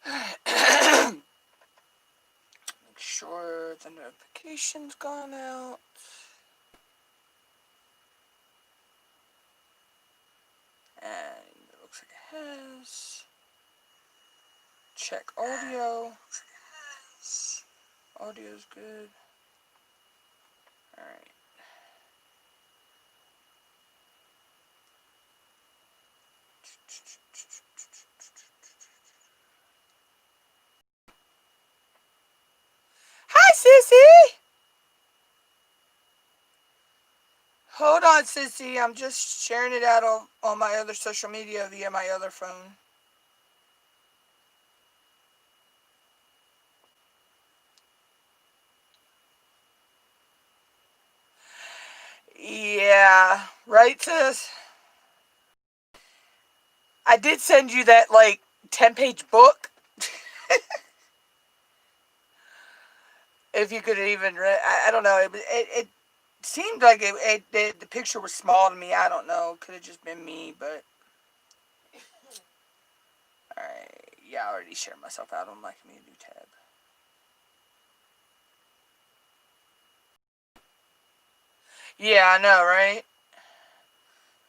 Make sure the notification's gone out. And it looks like it has. Check audio. Audio's good. Alright. Hi, Sissy! Hold on, Sissy. I'm just sharing it out on my other social media via my other phone. Yeah, right, sis? I did send you that, like, 10-page book. If you could even read, I don't know. It seemed like the picture was small to me. I don't know. Could have just been me, but. Alright. Yeah, I already shared myself out on my community tab. Yeah, I know, right?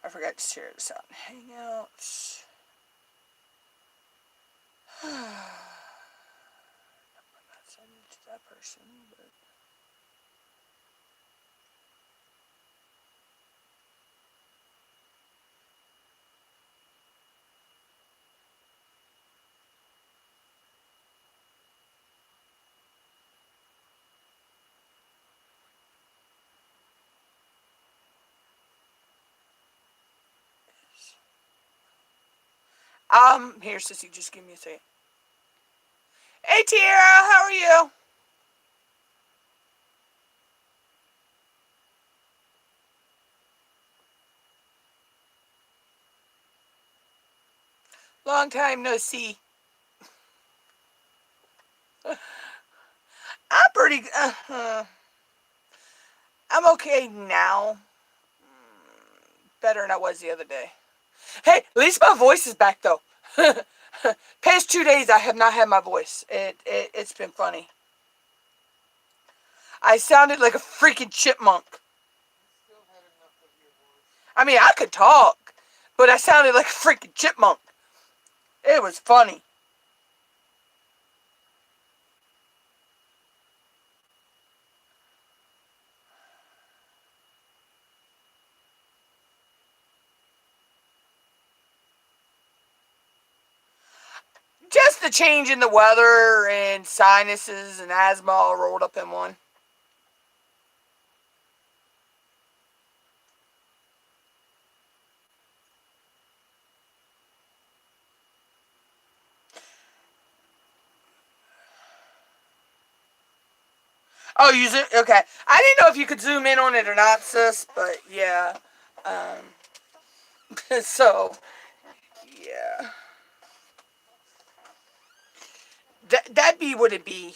I forgot to share this out in Hangouts. I'm not sending it to that person, but. Here, Sissy, just give me a second. Hey, Tiara, how are you? Long time no see. I'm pretty. I'm okay now. Better than I was the other day. Hey, at least my voice is back though. Past 2 days, I have not had my voice. It's been funny. I sounded like a freaking chipmunk. I mean, I could talk, but I sounded like a freaking chipmunk. It was funny. Just the change in the weather and sinuses and asthma all rolled up in one. Oh, use it? Okay. I didn't know if you could zoom in on it or not, sis, but yeah. So, yeah. That'd be what it be.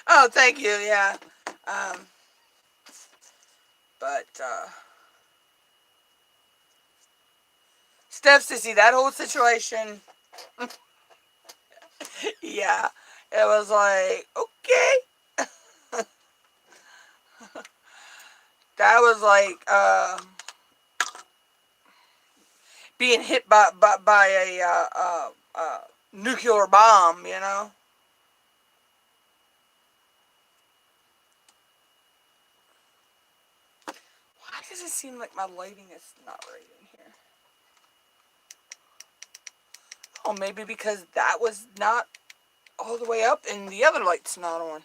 Oh, thank you, yeah. Um, but, Steph, Sissy, that whole situation, yeah. It was like, okay. That was like, being hit by a, nuclear bomb, you know? Why does it seem like my lighting is not right in here? Oh, maybe because that was not all the way up and the other light's not on.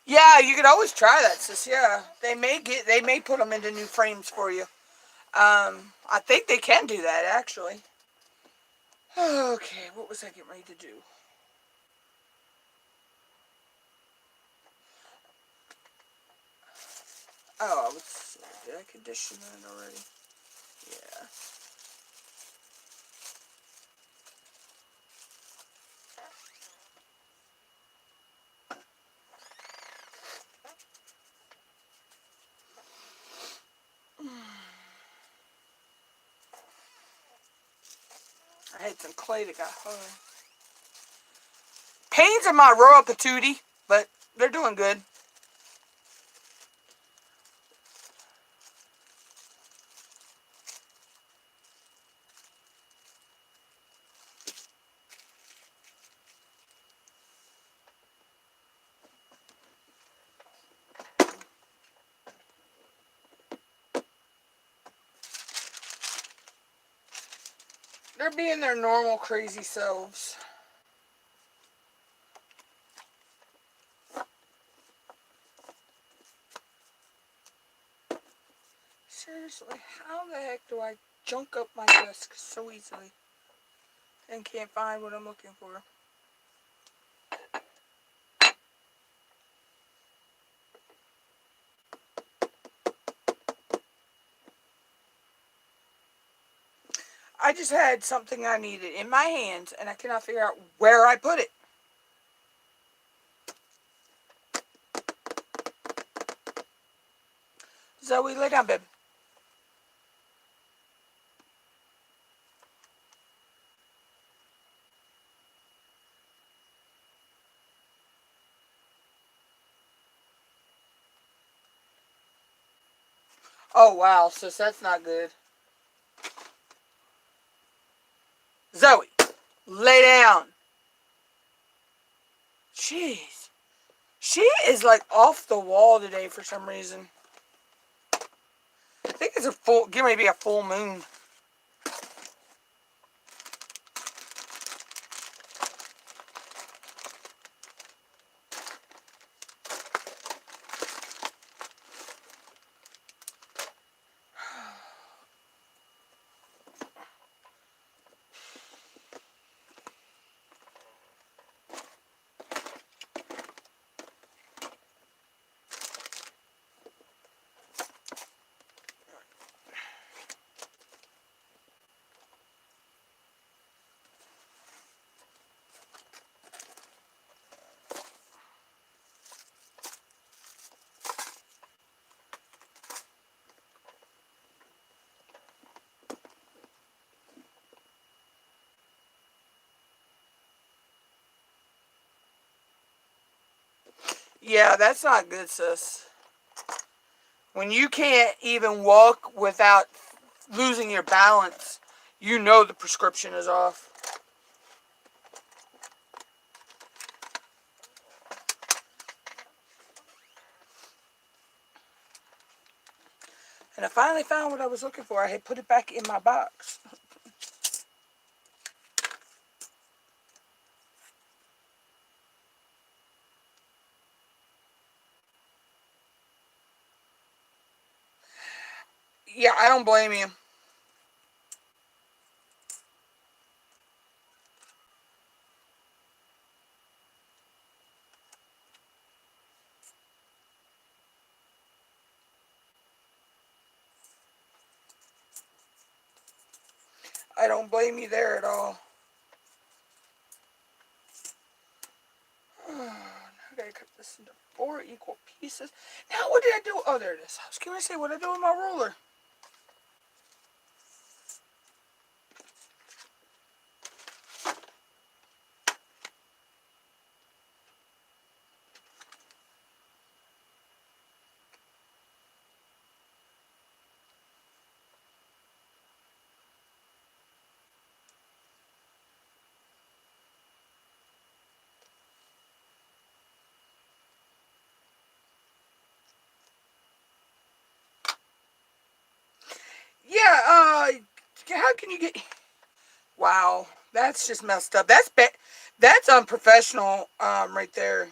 Yeah, you could always try that, sis. Yeah, they may put them into new frames for you. I think they can do that actually. Okay, what was I getting ready to do? Oh, did I condition that already? Yeah. I had some clay that got hung. Pains in my royal patootie, but they're doing good. They're being their normal crazy selves. Seriously, how the heck do I junk up my desk so easily and can't find what I'm looking for? I just had something I needed in my hands and I cannot figure out where I put it. Zoe, lay down, babe. Oh, wow, sis, that's not good. Zoe, lay down. Jeez. She is like off the wall today for some reason. I think it's maybe a full moon. Yeah, that's not good, sis. When you can't even walk without losing your balance, you know the prescription is off. And I finally found what I was looking for. I had put it back in my box. Yeah, I don't blame you. I don't blame you there at all. Now I gotta cut this into 4 equal pieces. Now what did I do? Oh, there it is. I was gonna say what I do with my ruler. Yeah, how can you get... Wow, that's just messed up. That's unprofessional, right there.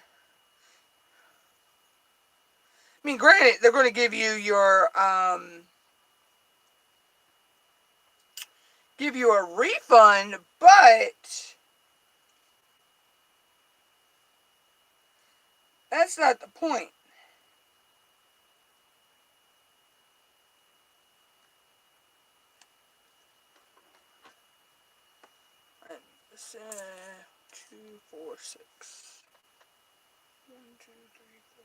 I mean, granted, they're going to give you a refund, but that's not the point. This 2, 4, 6. 1, 2, 3, 4.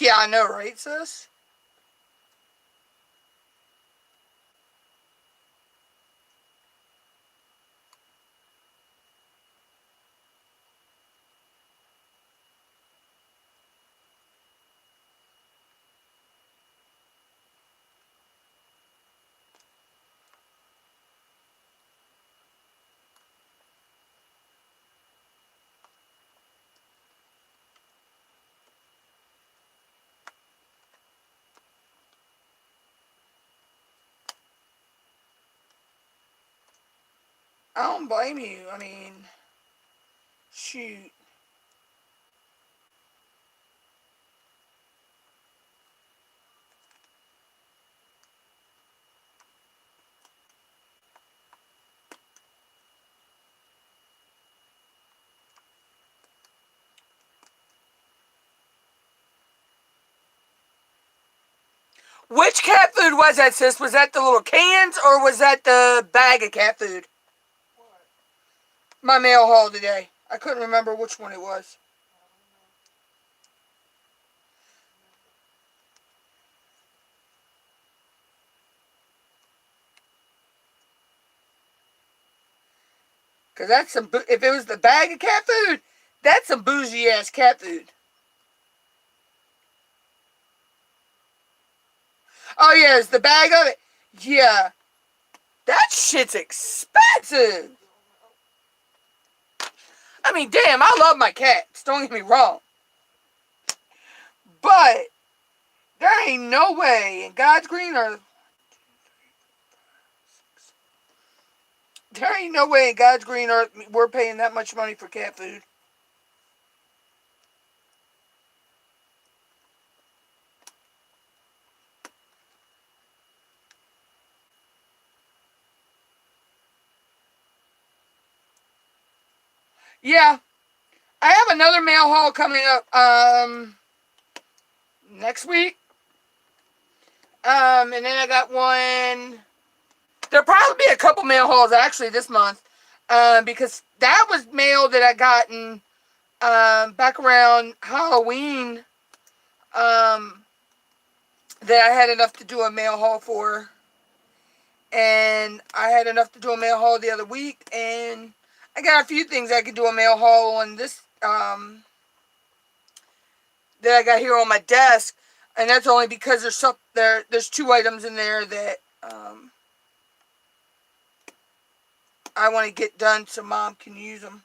Yeah, I know, right, sis? I don't blame you. I mean, shoot. Which cat food was that, sis? Was that the little cans or was that the bag of cat food? What? My mail haul today. I couldn't remember which one it was. Because that's some, if it was the bag of cat food, that's some bougie ass cat food. Oh, yeah, it's the bag of it. Yeah. That shit's expensive. I mean, damn, I love my cats. Don't get me wrong. But there ain't no way in God's green earth. There ain't no way in God's green earth we're paying that much money for cat food. Yeah. I have another mail haul coming up next week. And then I got one. There'll probably be a couple mail hauls actually this month. Because that was mail that I gotten back around Halloween. That I had enough to do a mail haul for. And I had enough to do a mail haul the other week. And I got a few things I could do a mail haul on this that I got here on my desk. And that's only because there's 2 items in there that I want to get done so Mom can use them.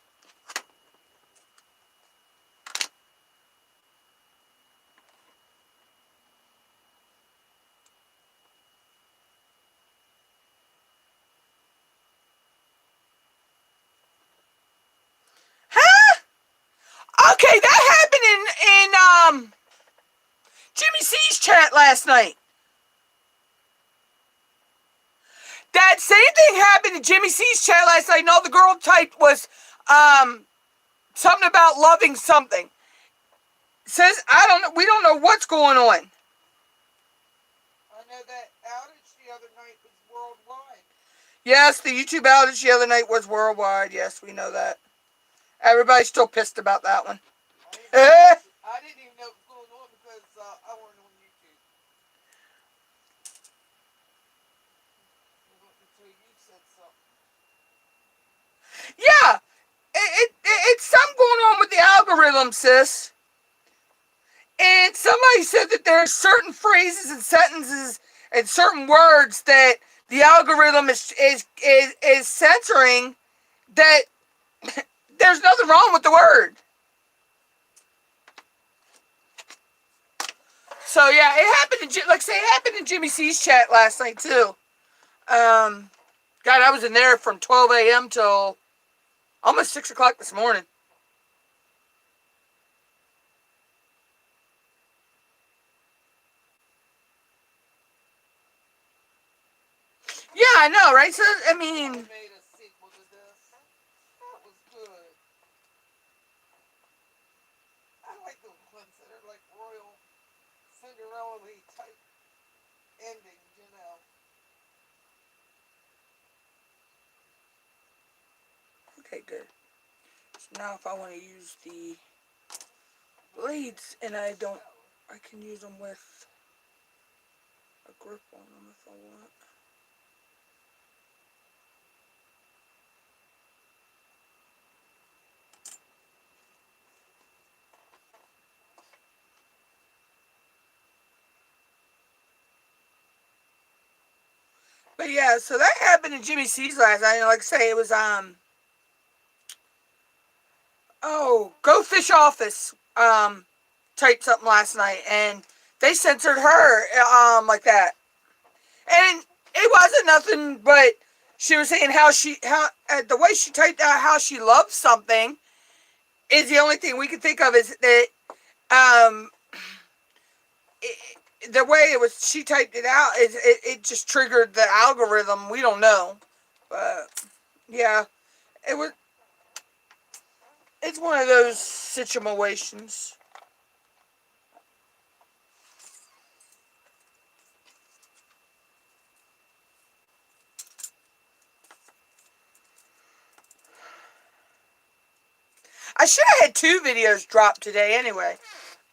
Huh? Okay, that happened in Jimmy C's chat last night. That same thing happened in Jimmy C's chat last night. No, the girl typed was something about loving something. Says we don't know what's going on. I know that outage the other night was worldwide. Yes, the YouTube outage the other night was worldwide. Yes, we know that. Everybody's still pissed about that one. I didn't even know what was going on because I wasn't on YouTube. Until you said something. Yeah, it's something going on with the algorithm, sis. And somebody said that there are certain phrases and sentences and certain words that the algorithm is censoring, that there's nothing wrong with the word. So yeah, it happened it happened in Jimmy C's chat last night too. God, I was in there from 12 a.m. till almost 6 o'clock this morning. I know, right? So, I mean... Made a sequel to this. That was good. I like the ones that are like royal Cinderella-y type endings, you know. Okay, good. So now if I want to use the blades and I can use them with a grip on them if I want. But yeah, so that happened in Jimmy C's last night. Like I say, it was Go Fish Office typed something last night, and they censored her like that, and it wasn't nothing but she was saying how the way she typed out how she loves something is the only thing we can think of is that um the way she typed it out is it just triggered the algorithm. We don't know, but yeah, it was. It's one of those situations. I should have had 2 videos dropped today anyway.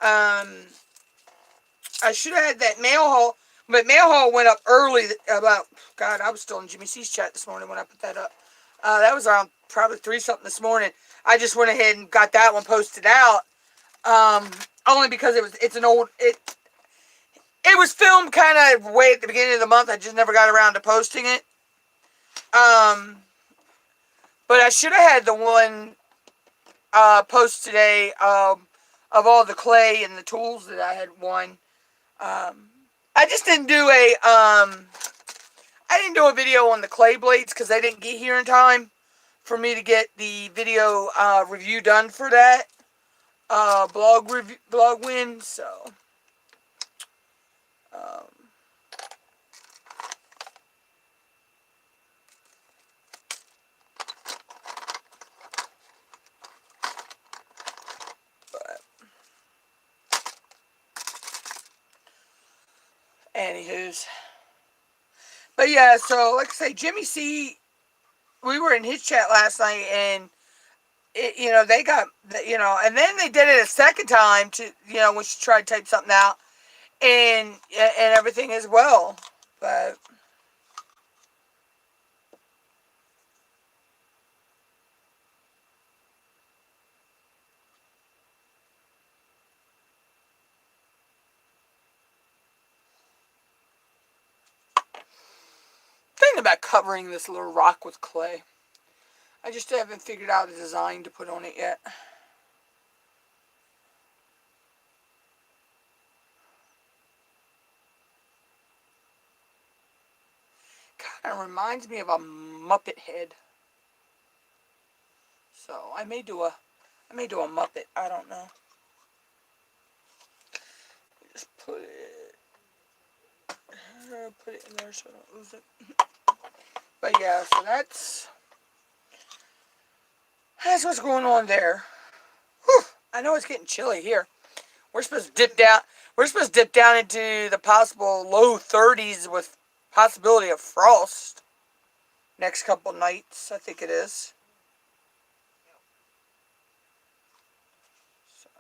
I should have had that mail haul, but mail haul went up early. God, I was still in Jimmy C's chat this morning when I put that up. That was around probably 3 something this morning. I just went ahead and got that one posted out. Only because it's an old, it was filmed kind of way at the beginning of the month. I just never got around to posting it. But I should have had the one post today of all the clay and the tools that I had won. I just didn't do a video on the clay blades because they didn't get here in time for me to get the video review done for that blog win. So anywho's. But yeah, so like I say, Jimmy C, we were in his chat last night, and they got, and then they did it a second time to, when she tried to type something out, and everything as well. But thinking about covering this little rock with clay. I just haven't figured out a design to put on it yet. Kind of reminds me of a Muppet head. So I may do a Muppet. I don't know. Just put it in there so I don't lose it. But yeah, so that's what's going on there. Whew, I know it's getting chilly here. We're supposed to dip down. We're supposed to dip down into the possible low 30s with possibility of frost next couple nights. I think it is. So.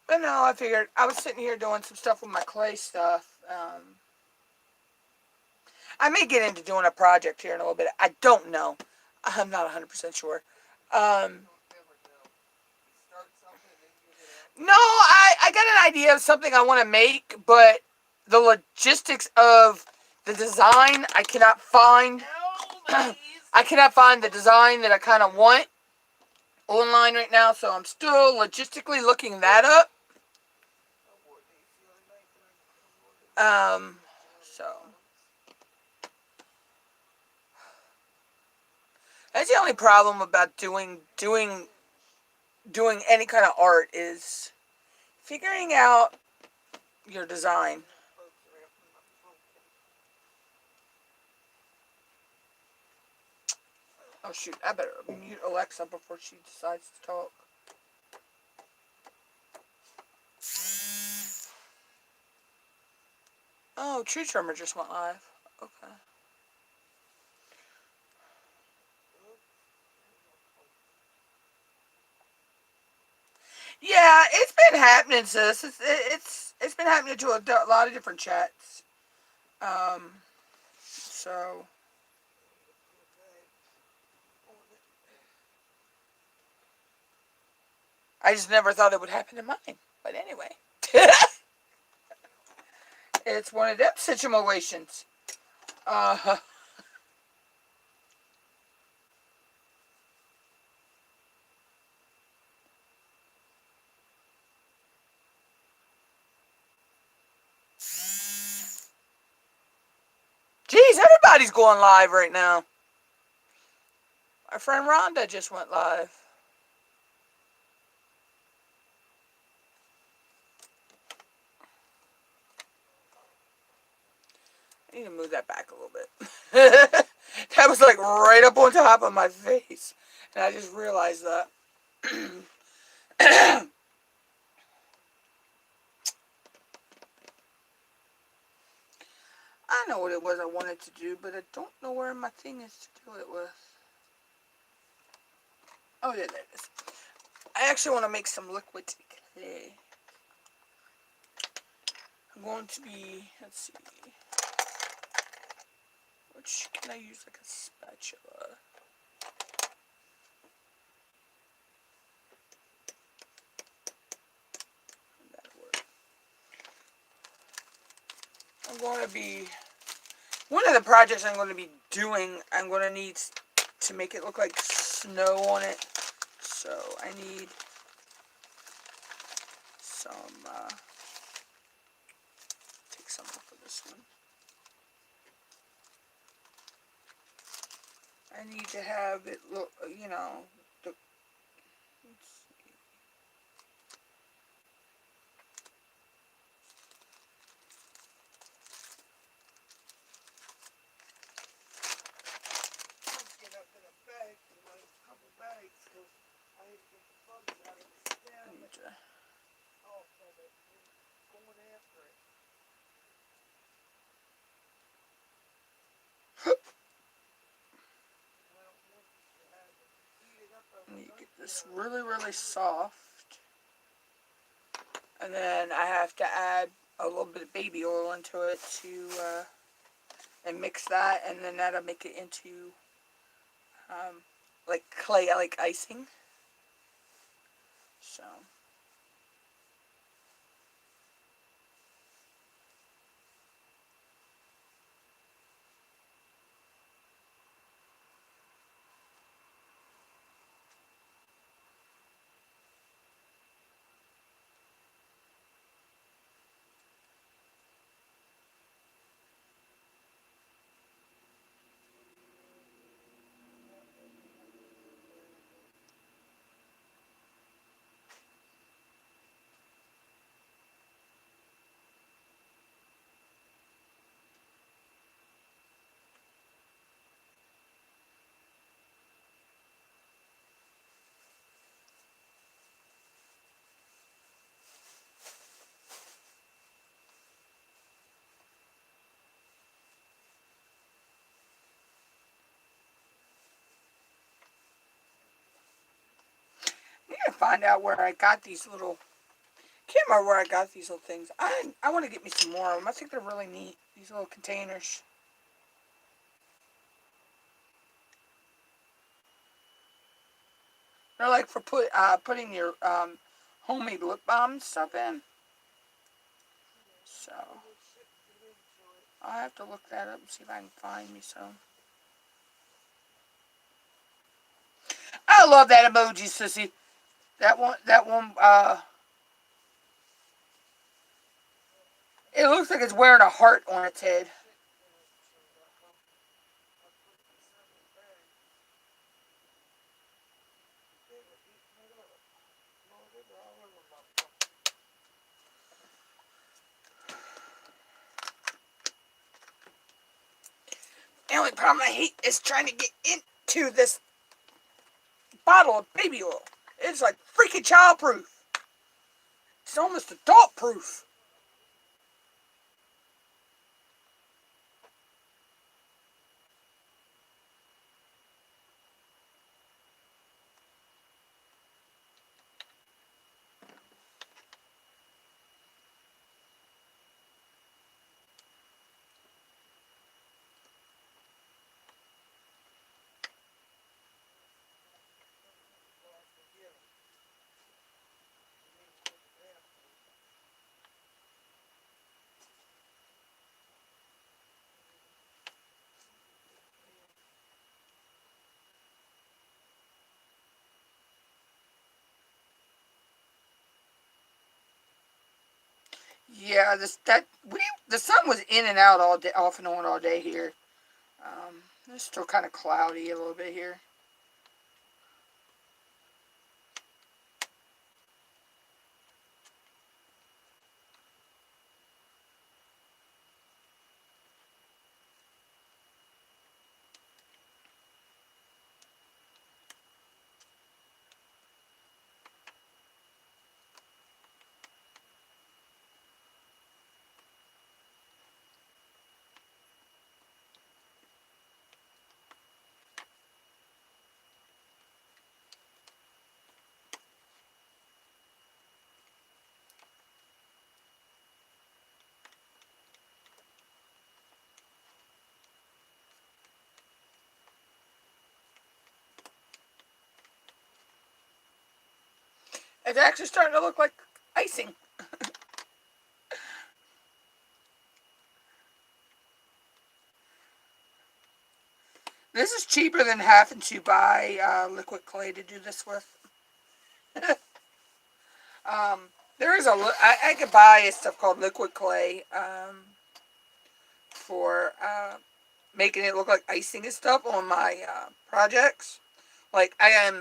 But no, I figured I was sitting here doing some stuff with my clay stuff. I may get into doing a project here in a little bit. I don't know. I'm not 100% sure. No, I got an idea of something I want to make, but the logistics of the design I cannot find. I cannot find the design that I kind of want. online right now, so I'm still logistically looking that up. So that's the only problem about doing any kind of art is figuring out your design. Oh shoot, I better mute Alexa before she decides to talk. Oh, Tree Trimmer just went live. Okay. Yeah, it's been happening, sis. It's been happening to a lot of different chats. So I just never thought it would happen to mine. But anyway, it's one of them situations. Uh, Geez, everybody's going live right now. Our friend Rhonda just went live. I need to move that back a little bit. That was like right up on top of my face. And I just realized that. I know what it was I wanted to do, but I don't know where my thing is to do it with. Oh, yeah, there it is. I actually want to make some liquid clay. I'm going to be, let's see, which can I use like a spatula? That'll work. I'm going to be, one of the projects I'm going to be doing, I'm going to need to make it look like snow on it. So I need some, take some off of this one. I need to have it look, you know, the, let's see. Let's get up in a bag, like a couple bags, because I need to get the bugs out of the stem. I need to, Oh, so that going after it. I don't want to have it heated up I need to overnight. get this really, really soft. And then I have to add a little bit of baby oil into it to, and mix that, and then that'll make it into, like clay, like icing. So. I need to find out where I got these little, can't remember where I got these little things. I want to get me some more of them. I think they're really neat, these little containers. They're like for putting your homemade lip balm and stuff in. So I'll have to look that up and see if I can find me some. I love that emoji, sissy. That one, it looks like it's wearing a heart on its head. The only problem I hate is trying to get into this bottle of baby oil. It's like freaking childproof. It's almost adult proof. Yeah, the sun was in and out all day, off and on all day here. It's still kind of cloudy a little bit here. It's actually starting to look like icing. This is cheaper than having to buy liquid clay to do this with. There is I could buy a stuff called liquid clay for making it look like icing and stuff on my projects. Like I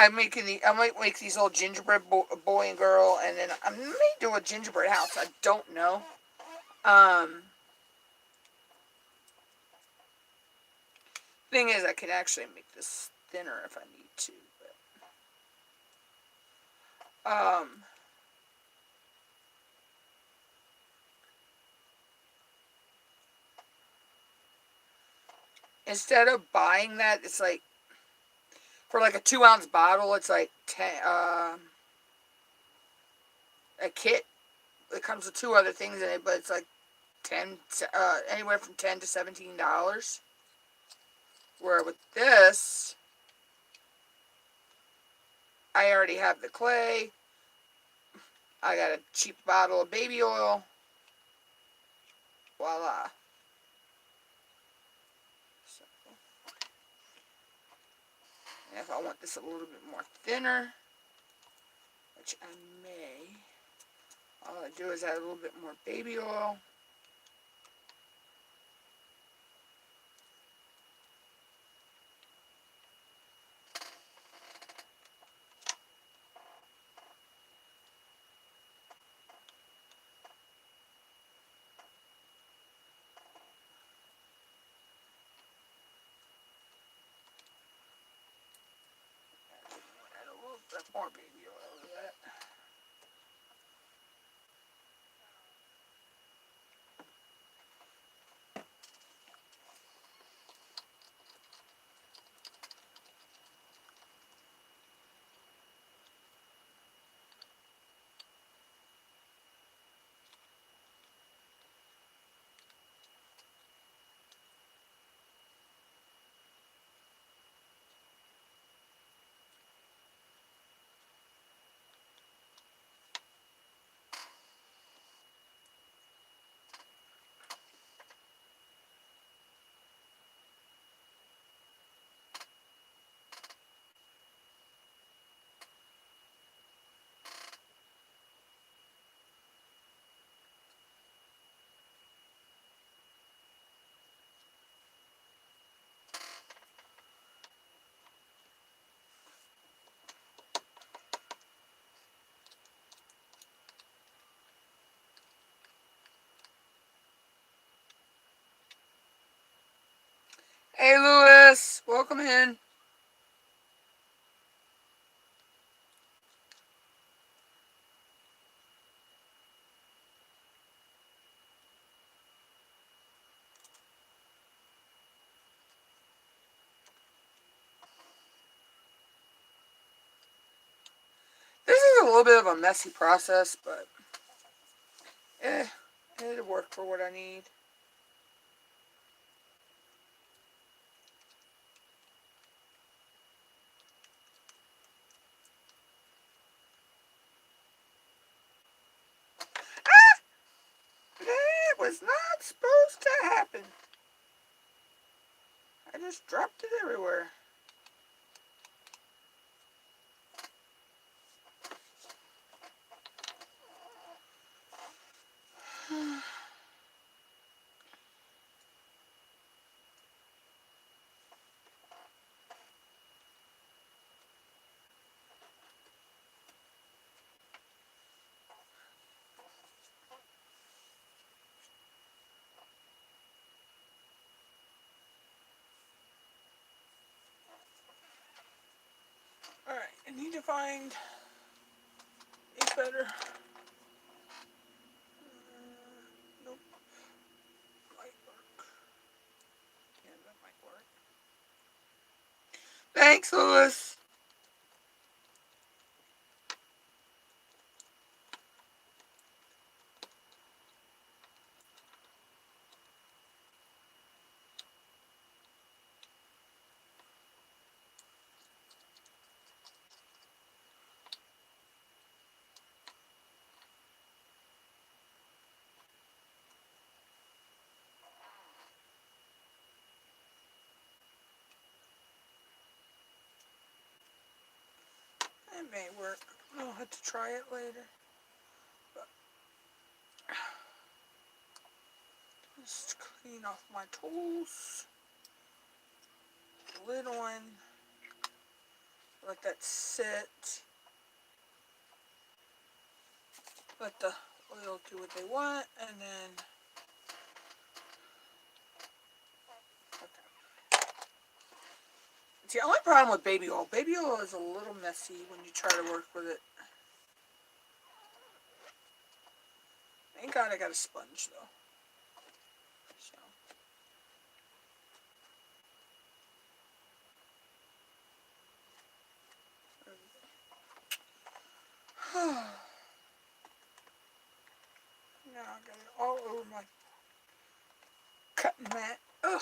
might make these little gingerbread boy and girl, and then I may do a gingerbread house. I don't know. Thing is, I can actually make this thinner if I need to. But, instead of buying that, it's like for like a 2-ounce bottle, it's like a kit. It comes with 2 other things in it, but it's like anywhere from $10 to $17. Where with this, I already have the clay. I got a cheap bottle of baby oil. Voila. So, and if I want this a little bit more thinner, which I may, all I do is add a little bit more baby oil. Add a little bit more baby oil to that. Hey, Lewis. Welcome in. This is a little bit of a messy process, but it'll work for what I need. It was not supposed to happen. I just dropped it everywhere. Alright, I need to find a better... nope. Might work. Yeah, that might work. Thanks, Lewis. It may work. I'll have to try it later. But just clean off my tools. The lid on. Let that sit. Let the oil do what they want, and then... Okay. See, the only problem with baby oil is a little messy when you try to work with it. Thank God I got a sponge, though. So. Now I got it all over my cutting mat. Ugh.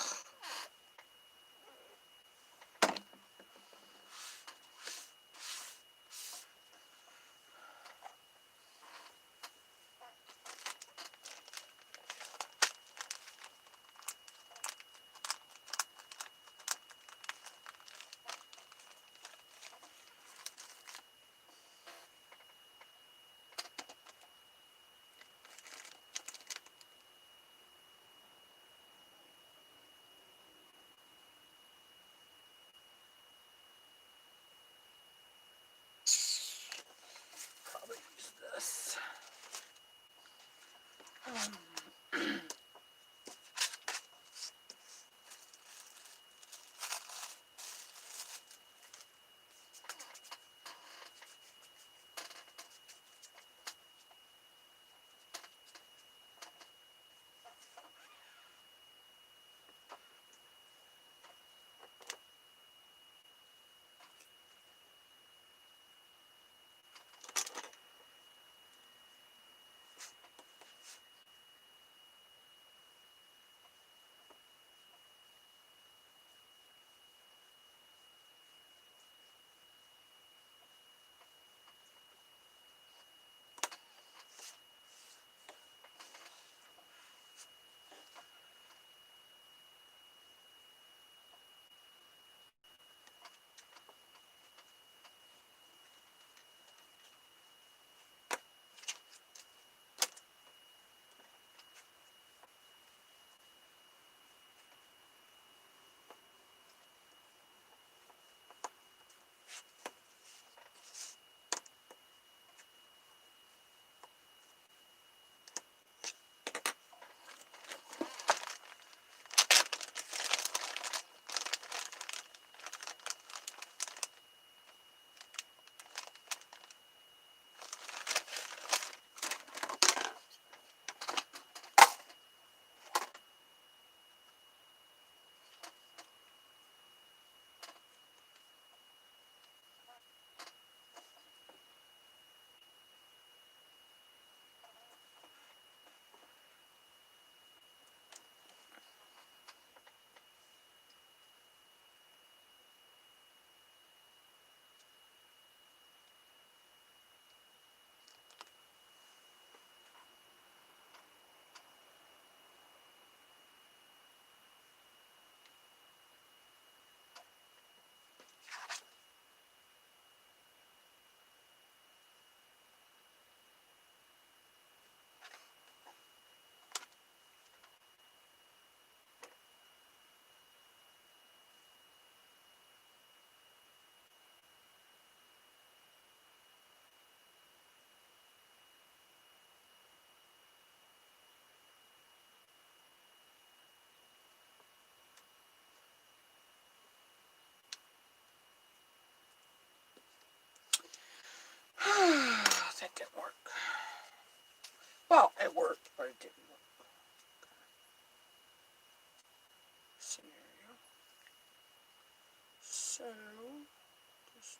Well, it worked, but it didn't work. Scenario. So, just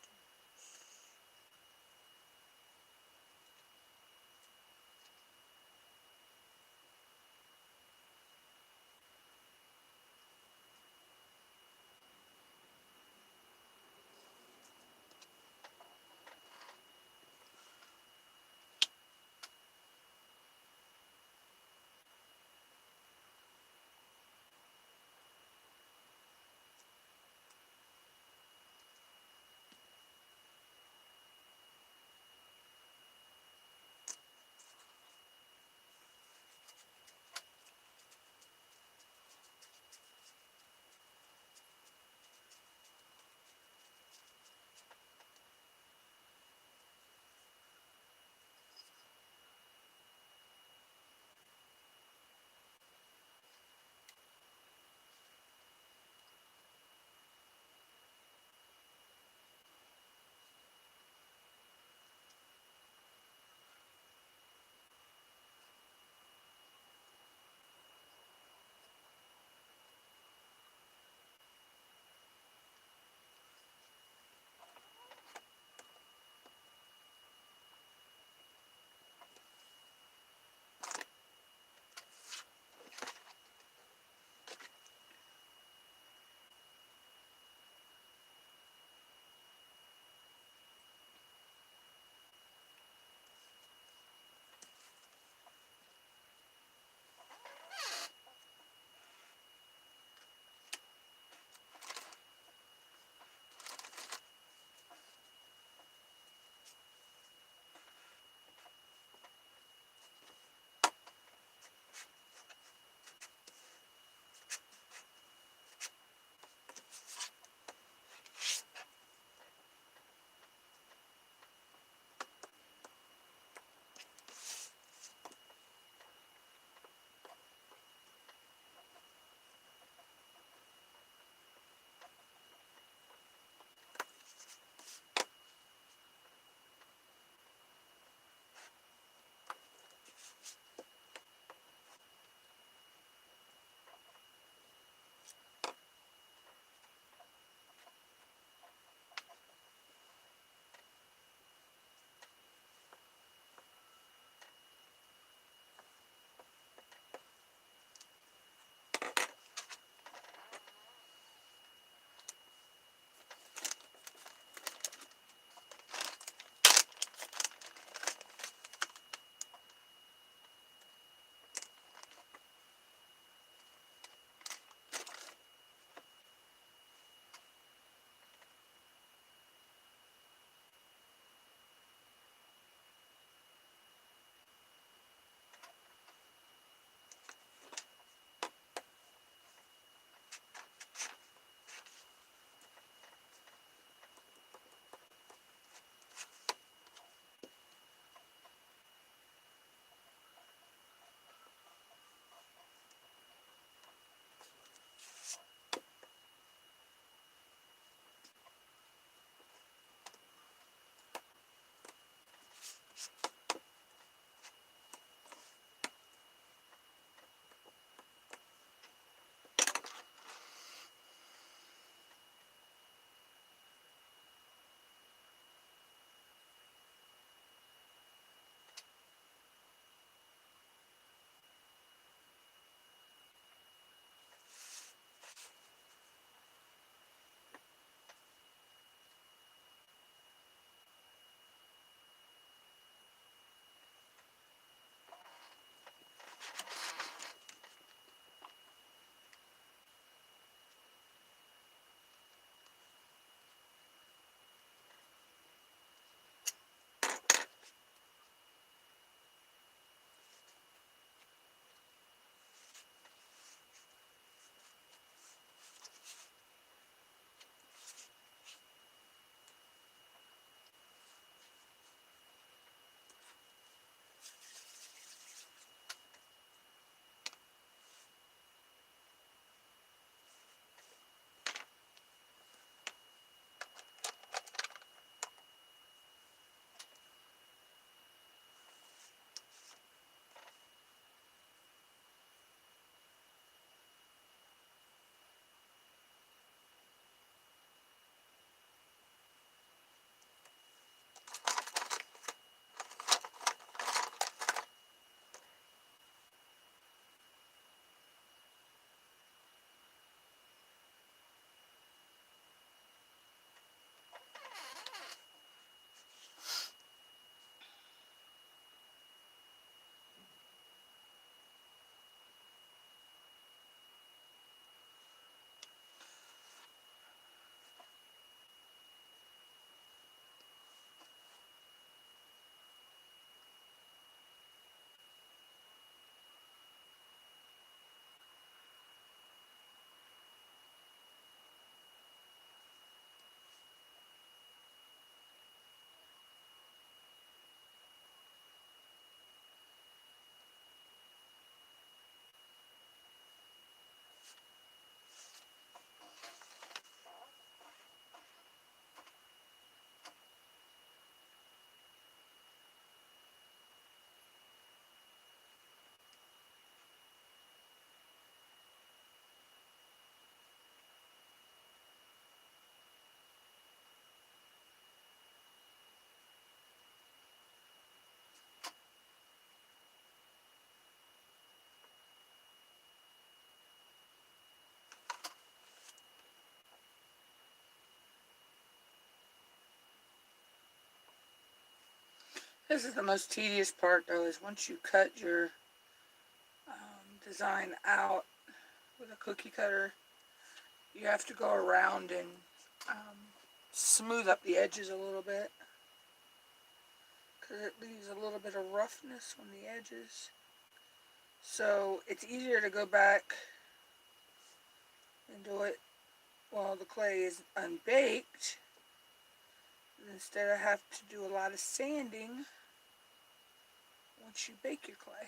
This is the most tedious part, though, is once you cut your design out with a cookie cutter, you have to go around and smooth up the edges a little bit, because it leaves a little bit of roughness on the edges. So it's easier to go back and do it while the clay is unbaked, instead of have to do a lot of sanding once you bake your clay.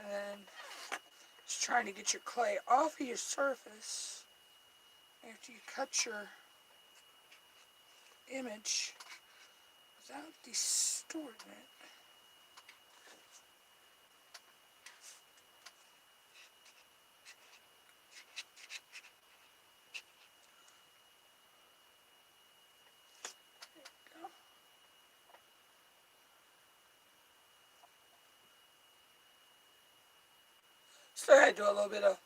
And then just trying to get your clay off of your surface after you cut your image without distorting it. Still had to do a little bit of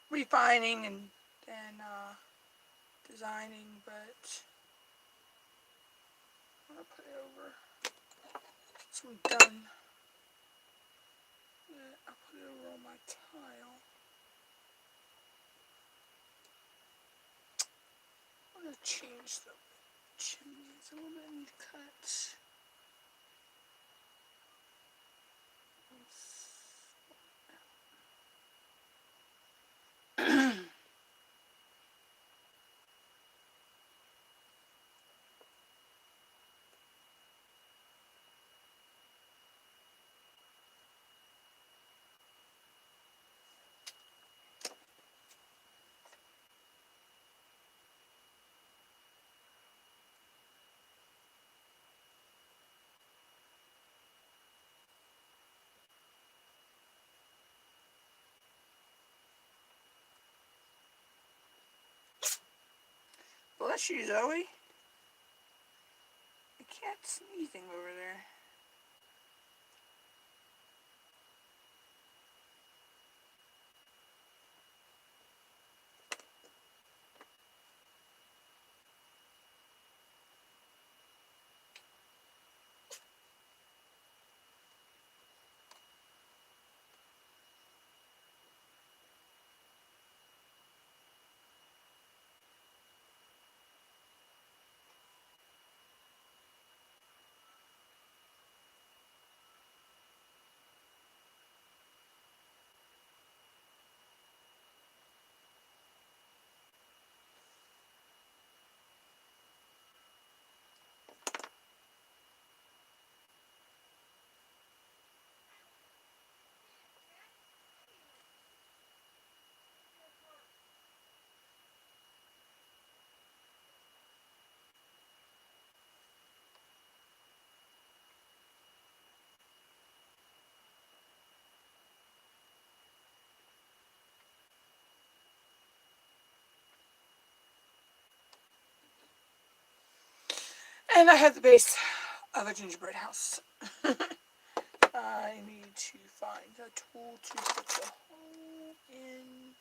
refining and designing, but I'm gonna put it over. Once I'm done, I'll put it over on my tile. I'm gonna change the chimneys a little bit. I need to cut. Bless you, Zoe. The cat's sneezing over there. And I have the base of a gingerbread house. I need to find a tool to put the hole in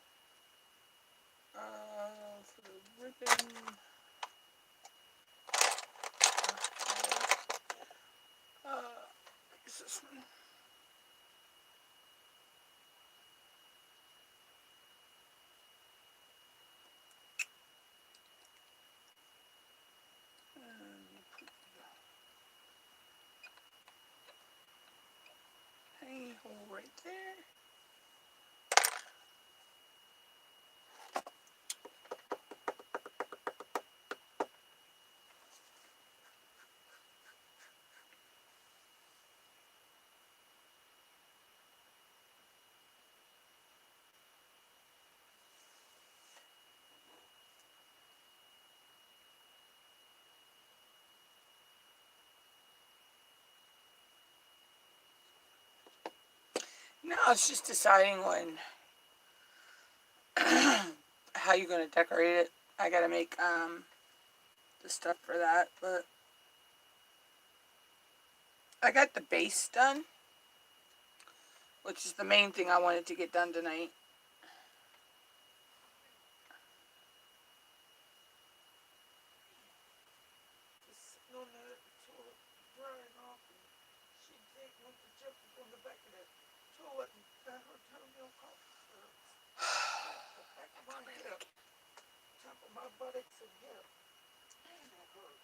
for the ribbon. Use this one. Hanging hole right there. No, it's just deciding when how you're gonna decorate it. I gotta make the stuff for that, but I got the base done, which is the main thing I wanted to get done tonight. Just sitting on the toilet drying off, and she went to jump on the back of the toilet and got her toenail caught the back of my hip, top of my buttocks and hip. Man, that hurt.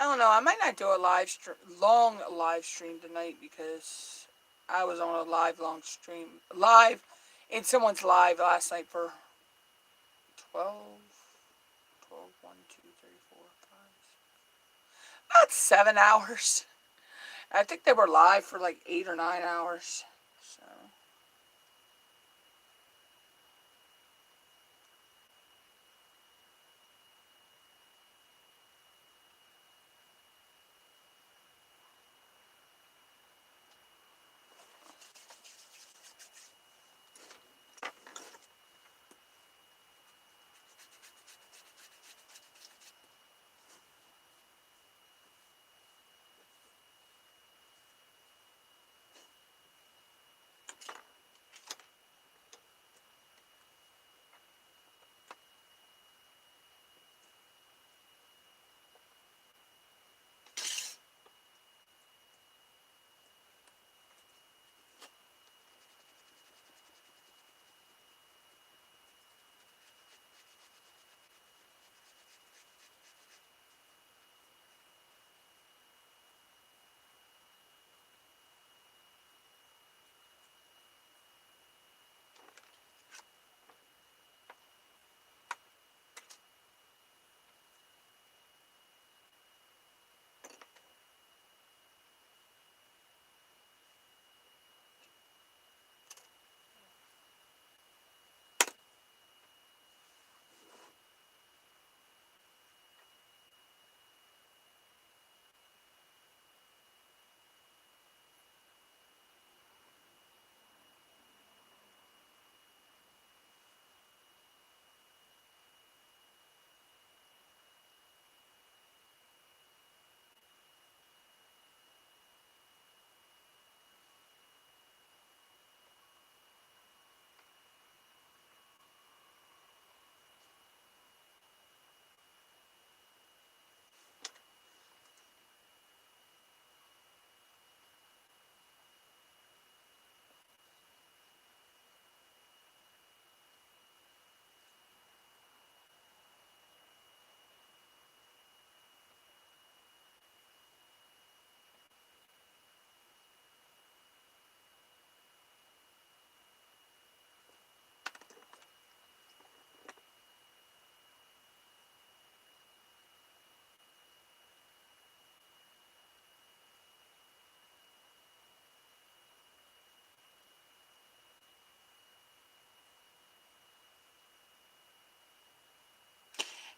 I don't know. I might not do a long live stream tonight because I was on a live in someone's live last night for 12, 1, 2, 3, 4, 5, about 7 hours. I think they were live for like 8 or 9 hours. So.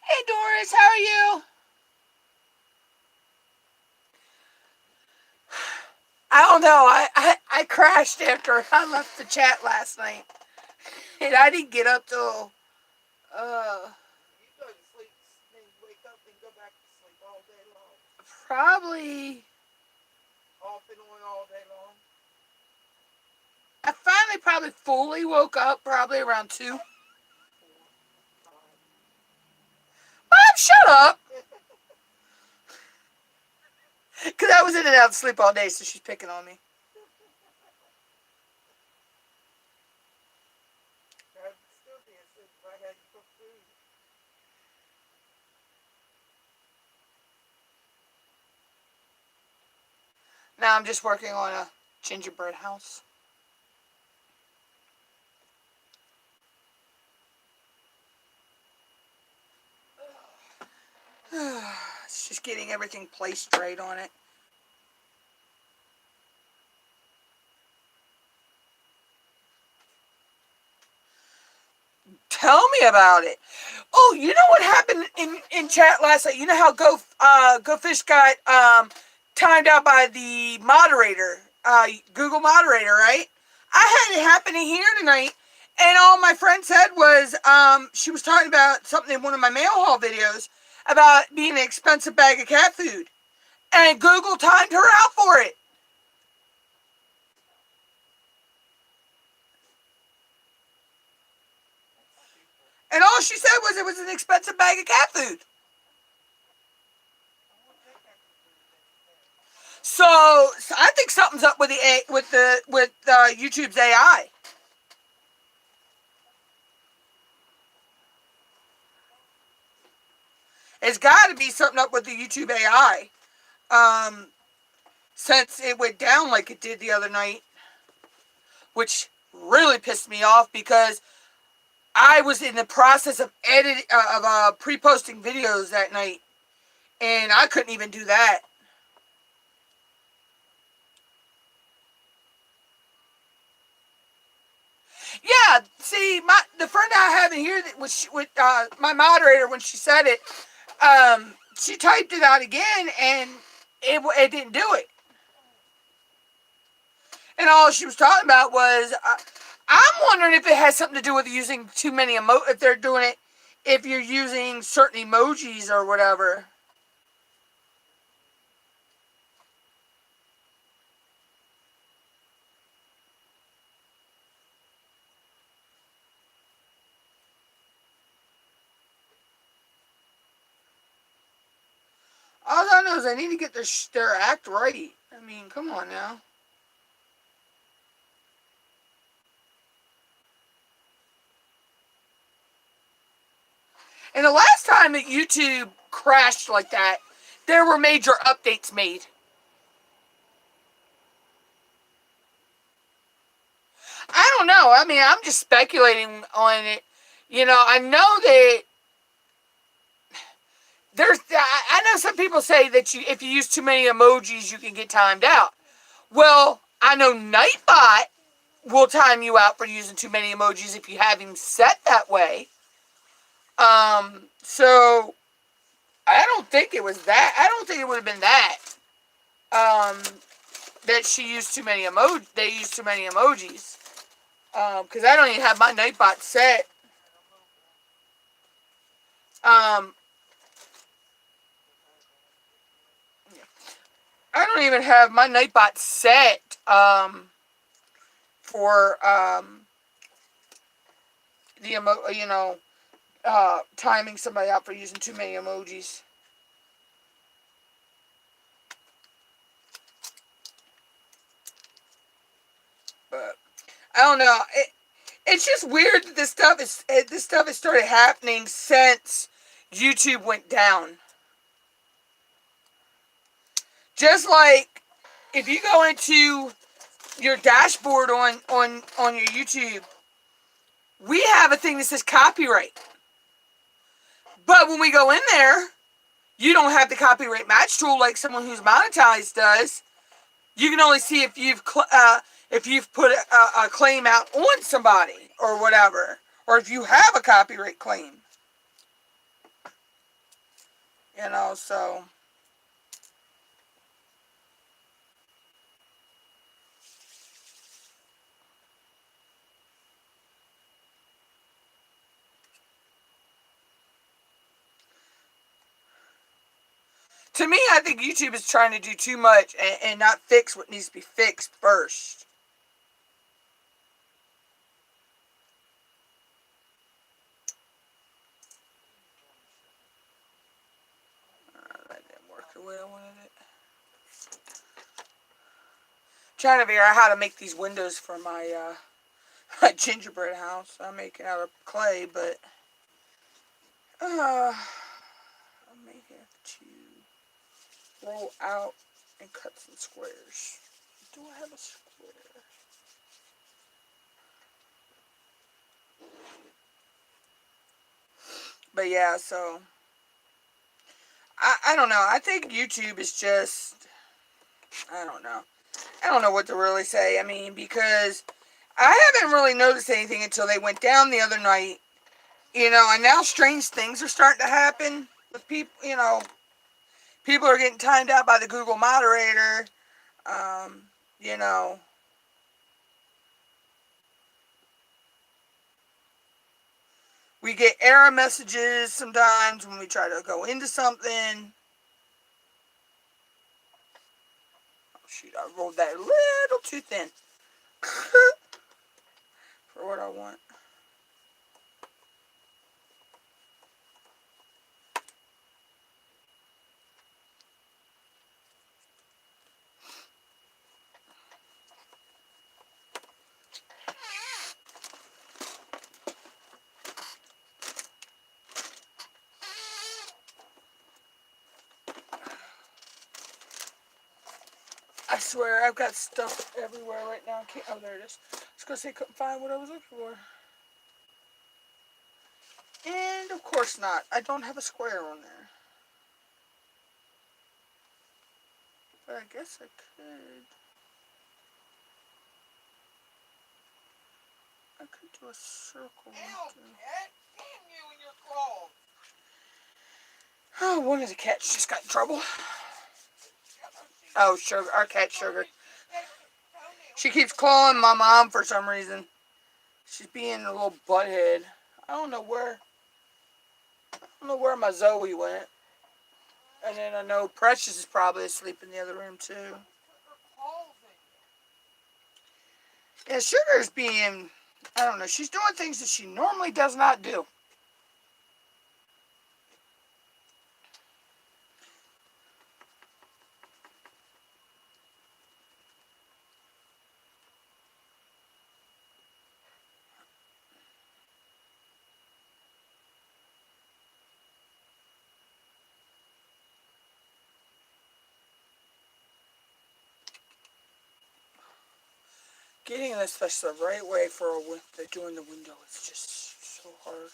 Hey Doris, how are you? I don't know. I crashed after I left the chat last night. And I didn't get up till You go to sleep, then wake up and go back to sleep all day long. probably Off and on all day long. I finally probably fully woke up probably around 2. 4, 5. Mom, shut up! Because I was in and out of sleep all day, so she's picking on me. I'd still be asleep if I hadn't cooked food. Now I'm just working on a gingerbread house. It's just getting everything placed right on it. Tell me about it. Oh, you know what happened in chat last night? You know how Go Fish got timed out by the moderator, Google moderator, right? I had it happening here tonight, and all my friend said was she was talking about something in one of my mail haul videos about being an expensive bag of cat food, and Google timed her out for it. And all she said was it was an expensive bag of cat food. So I think something's up with YouTube's AI. It's got to be something up with the YouTube AI. Since it went down like it did the other night, which really pissed me off because I was in the process of pre-posting videos that night, and I couldn't even do that. Yeah, see, the friend I have in here that was with my moderator when she said it, she typed it out again and it didn't do it. And all she was talking about was, I'm wondering if it has something to do with using too many if they're doing it, if you're using certain emojis or whatever. All I know is I need to get their act right. I mean, come on now. And the last time that YouTube crashed like that, there were major updates made. I don't know. I mean, I'm just speculating on it. You know, I know that I know some people say that if you use too many emojis, you can get timed out. Well, I know Nightbot will time you out for using too many emojis if you have him set that way. So I don't think it was that. I don't think it would have been that. That she used too many They used too many emojis. Because I don't even have my Nightbot set. I don't even have my Nightbot set for timing somebody out for using too many emojis. But I don't know. It's just weird that this stuff has started happening since YouTube went down. Just like if you go into your dashboard on your YouTube, we have a thing that says copyright. But when we go in there, you don't have the copyright match tool like someone who's monetized does. You can only see if you've put a claim out on somebody or whatever, or if you have a copyright claim. You know, so. To me, I think YouTube is trying to do too much and not fix what needs to be fixed first. That didn't work the way I wanted it. Trying to figure out how to make these windows for my my gingerbread house. I'm making out of clay, but I may have to roll out and cut some squares. Do I have a square? But yeah, so I don't know. I think YouTube is just, I don't know. I don't know what to really say. I mean, because I haven't really noticed anything until they went down the other night. You know, and now strange things are starting to happen with people. You know, people are getting timed out by the Google moderator. Um, you know, we get error messages sometimes when we try to go into something. Oh, shoot, I rolled that a little too thin for what I want. I swear, I've got stuff everywhere right now. Oh, there it is. I was going to say I couldn't find what I was looking for. And of course not. I don't have a square on there. But I guess I could. I could do a circle. Ow, cat! Damn you and your claws! Oh, one of the cats just got in trouble. Oh, Sugar. Our cat, Sugar. She keeps calling my mom for some reason. She's being a little butthead. I don't know where my Zoe went. And then I know Precious is probably asleep in the other room too. Yeah, Sugar's being, I don't know, she's doing things that she normally does not do. Getting this fish the right way for doing the window is just so hard.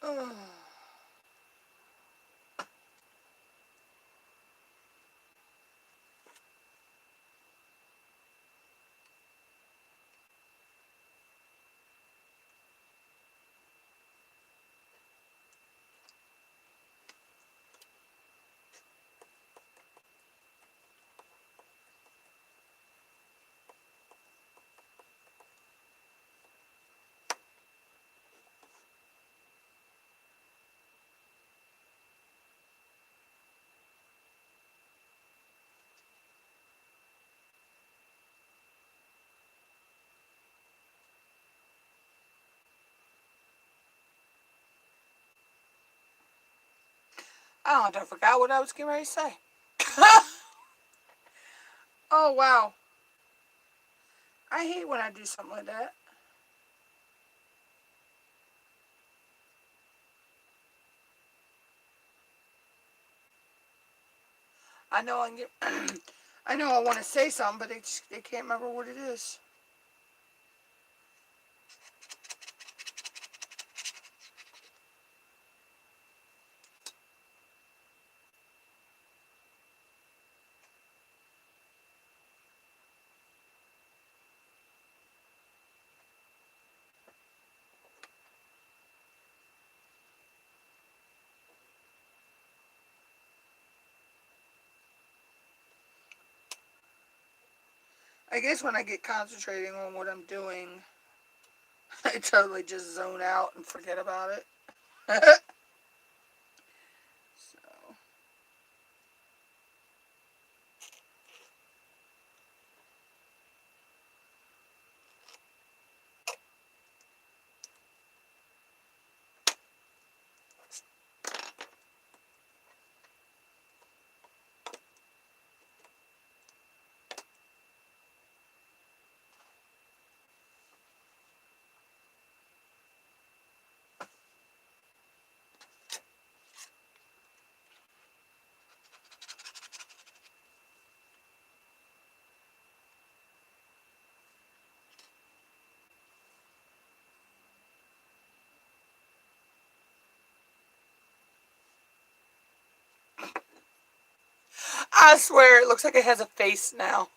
Oh. I forgot what I was getting ready to say. Oh, wow. I hate when I do something like that. I know I can get, I know I want to say something, but they can't remember what it is. I guess when I get concentrating on what I'm doing, I totally just zone out and forget about it. So, I swear it looks like it has a face now.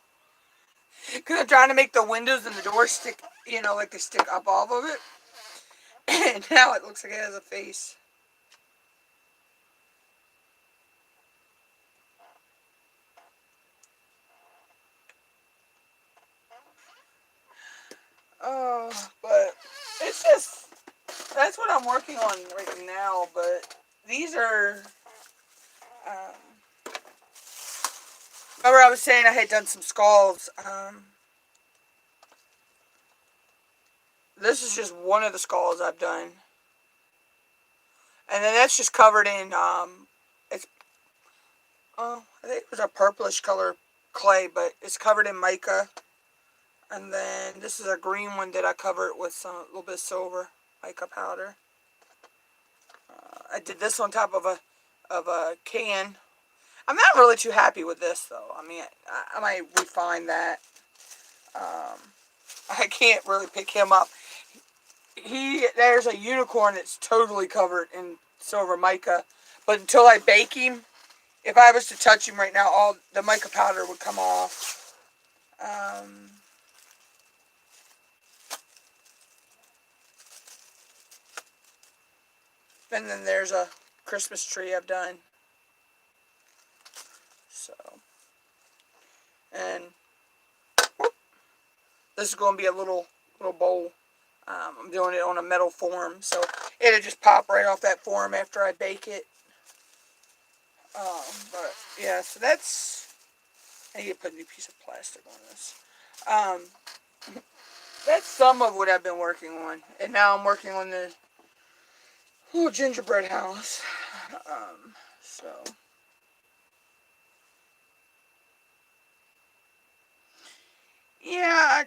Because I'm trying to make the windows and the doors stick, you know, like they stick up off of it. And now it looks like it has a face. Oh, but it's just, that's what I'm working on right now. But these are, remember I was saying I had done some skulls. This is just one of the skulls I've done. And then that's just covered in, it's, oh, I think it was a purplish color clay, but it's covered in mica. And then this is a green one that I covered with some, a little bit of silver mica powder. I did this on top of a can. I'm not really too happy with this though. I mean, I might refine that. I can't really pick him up. There's a unicorn that's totally covered in silver mica, but until I bake him, if I was to touch him right now, all the mica powder would come off. And then there's a Christmas tree I've done. So, and this is going to be a little bowl. I'm doing it on a metal form, so it'll just pop right off that form after I bake it. But yeah, so that's, I need to put a new piece of plastic on this. That's some of what I've been working on, and now I'm working on the little gingerbread house. So yeah,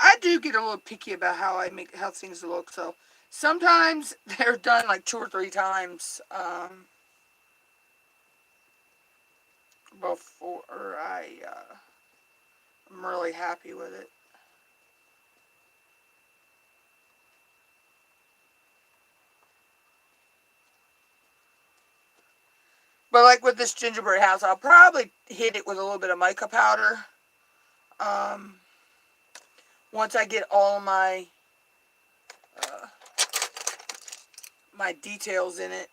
I do get a little picky about how things look. So sometimes they're done like 2 or 3 times before I'm really happy with it. But like with this gingerbread house, I'll probably hit it with a little bit of mica powder. Um, Once I get all uh, my details in it,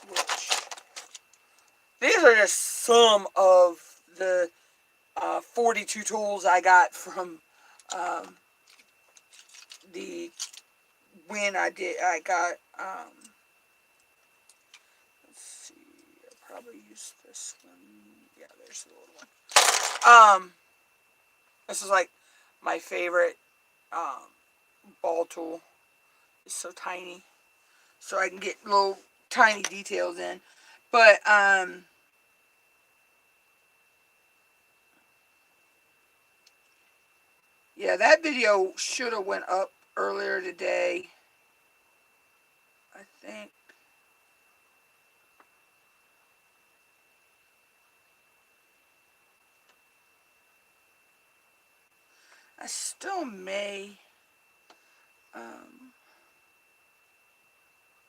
which these are just some of the 42 tools I got from the when I got let's see, I'll probably use this one. Yeah, there's the little one. This is like my favorite ball tool. It's so tiny, so I can get little tiny details in. But yeah, that video should have went up earlier today, I think. I still may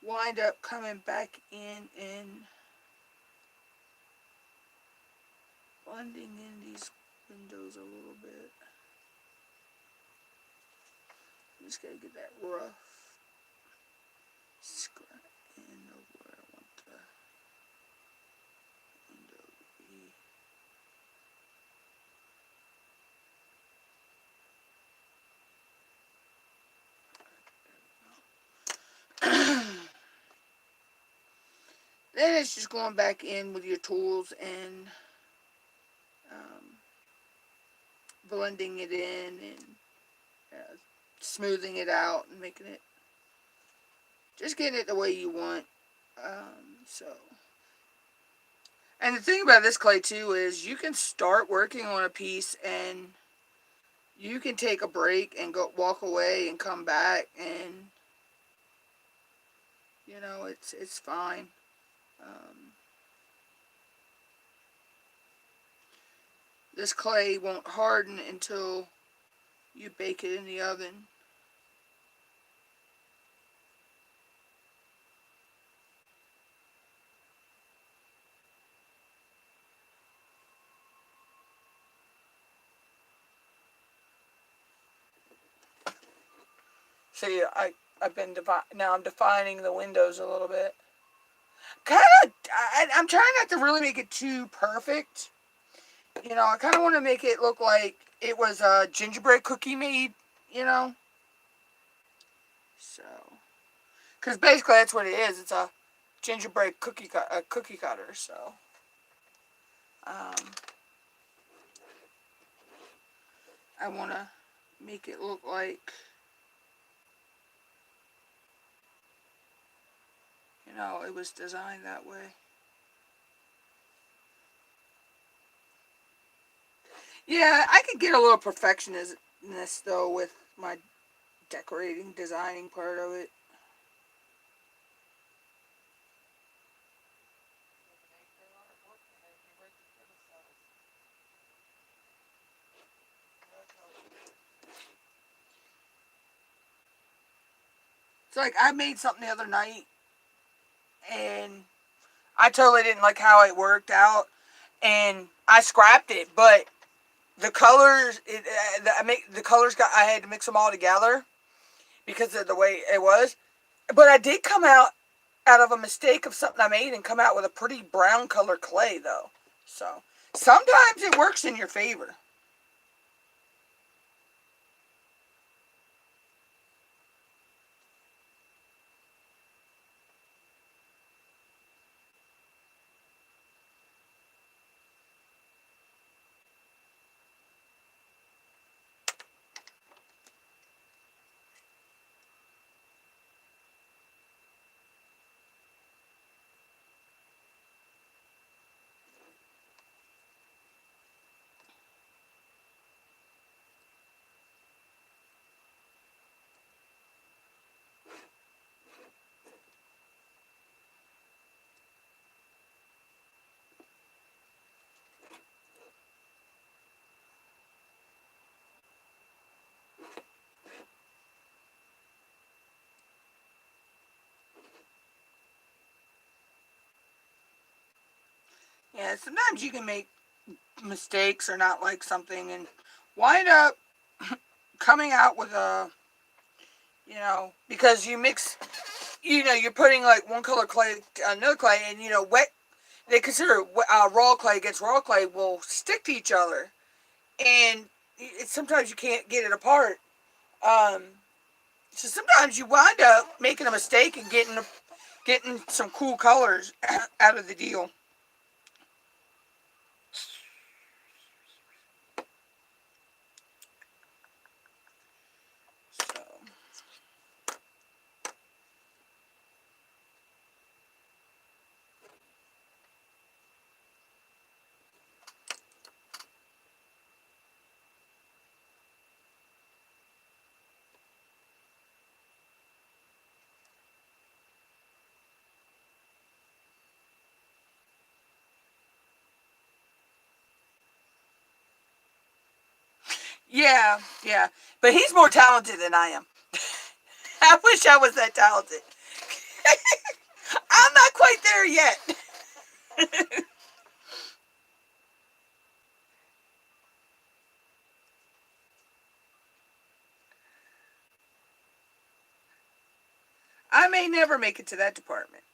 wind up coming back in and blending in these windows a little bit. I'm just gotta get that rough scrap in of where I want the window to be. Then it's just going back in with your tools and blending it in and smoothing it out and making it, just getting it the way you want. So, and the thing about this clay too is you can start working on a piece and you can take a break and go walk away and come back, and you know it's fine. This clay won't harden until you bake it in the oven. See, I've been now I'm defining the windows a little bit. Kind of, I'm trying not to really make it too perfect. You know, I kind of want to make it look like it was a gingerbread cookie made. You know, so because basically that's what it is. It's a gingerbread cookie cutter. So, um, I want to make it look like, you know, it was designed that way. Yeah, I could get a little perfectionist though with my decorating, designing part of it. It's like I made something the other night and I totally didn't like how it worked out, and I scrapped it. But the colors, the colors got. I had to mix them all together because of the way it was. But I did come out of a mistake of something I made and come out with a pretty brown color clay though. So sometimes it works in your favor. Yeah, sometimes you can make mistakes or not like something and wind up coming out with a, you know, because you mix, you know, you're putting like one color clay, another clay, and you know, wet. They consider raw clay against raw clay will stick to each other, and sometimes you can't get it apart. Um, so sometimes you wind up making a mistake and getting some cool colors out of the deal. So yeah, yeah, but he's more talented than I am. I wish I was that talented. I'm not quite there yet. I may never make it to that department.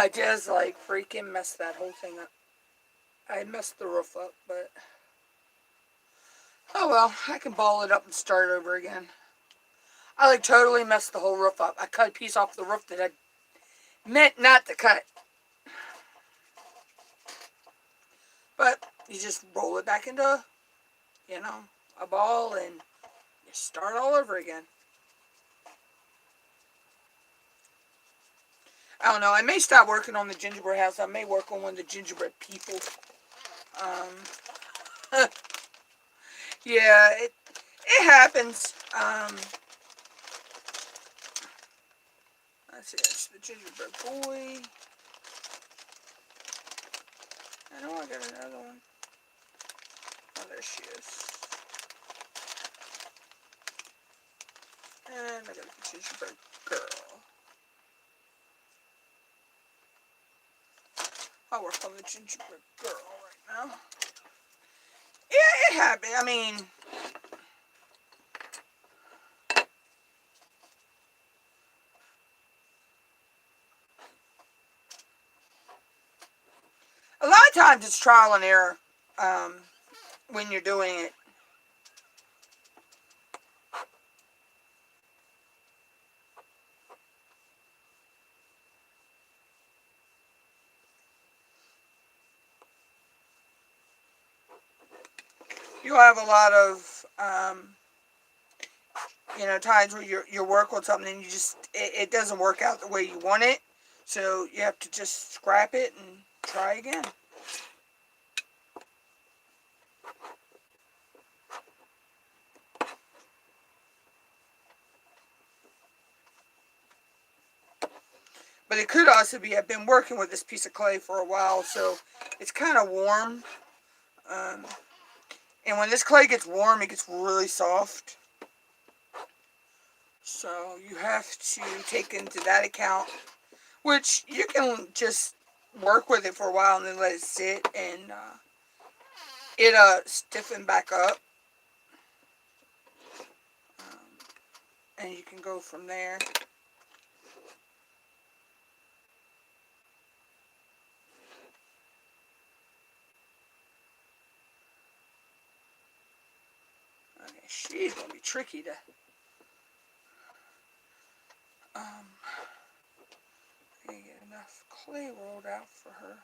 I just like freaking messed that whole thing up. I messed the roof up, but oh well, I can ball it up and start over again. I like totally messed the whole roof up. I cut a piece off the roof that I meant not to cut. But you just roll it back into, you know, a ball and you start all over again. I don't know. I may stop working on the gingerbread house. I may work on one of the gingerbread people. Yeah, it happens. Let's see. That's the gingerbread boy. I know I got another one. Oh, there she is. And I got the gingerbread girl. I'll work on the gingerbread girl right now. Yeah, it happened. I mean, a lot of times it's trial and error when you're doing it. You'll have a lot of, you know, times where you work on something and it doesn't work out the way you want it. So you have to just scrap it and try again. But it could also be, I've been working with this piece of clay for a while, so it's kind of warm. And when this clay gets warm, it gets really soft. So you have to take into that account, which you can just work with it for a while and then let it sit and it stiffen back up. And you can go from there. Okay, she's gonna be tricky to I can get enough clay rolled out for her.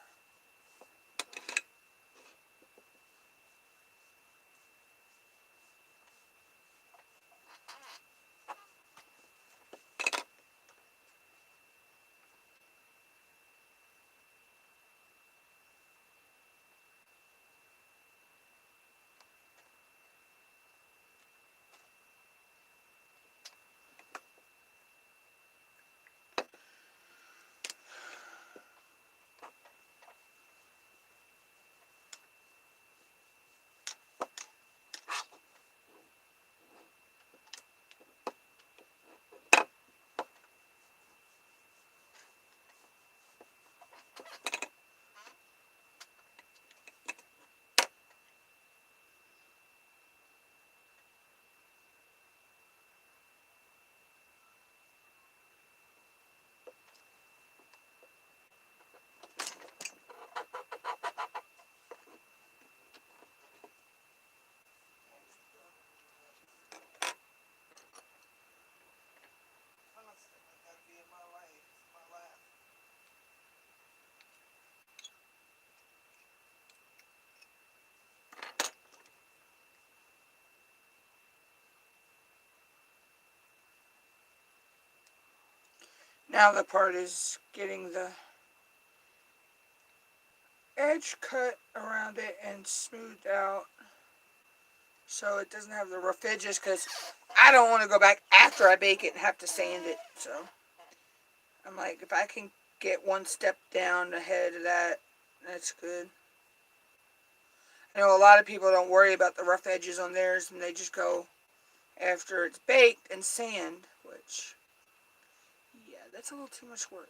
Constantly gotta be in my life, my lap. Now the part is getting the edge cut around it and smoothed out so it doesn't have the rough edges, because I don't want to go back after I bake it and have to sand it. So I'm like, if I can get one step down ahead of that, that's good. I know a lot of people don't worry about the rough edges on theirs and they just go after it's baked and sand, which, yeah, that's a little too much work.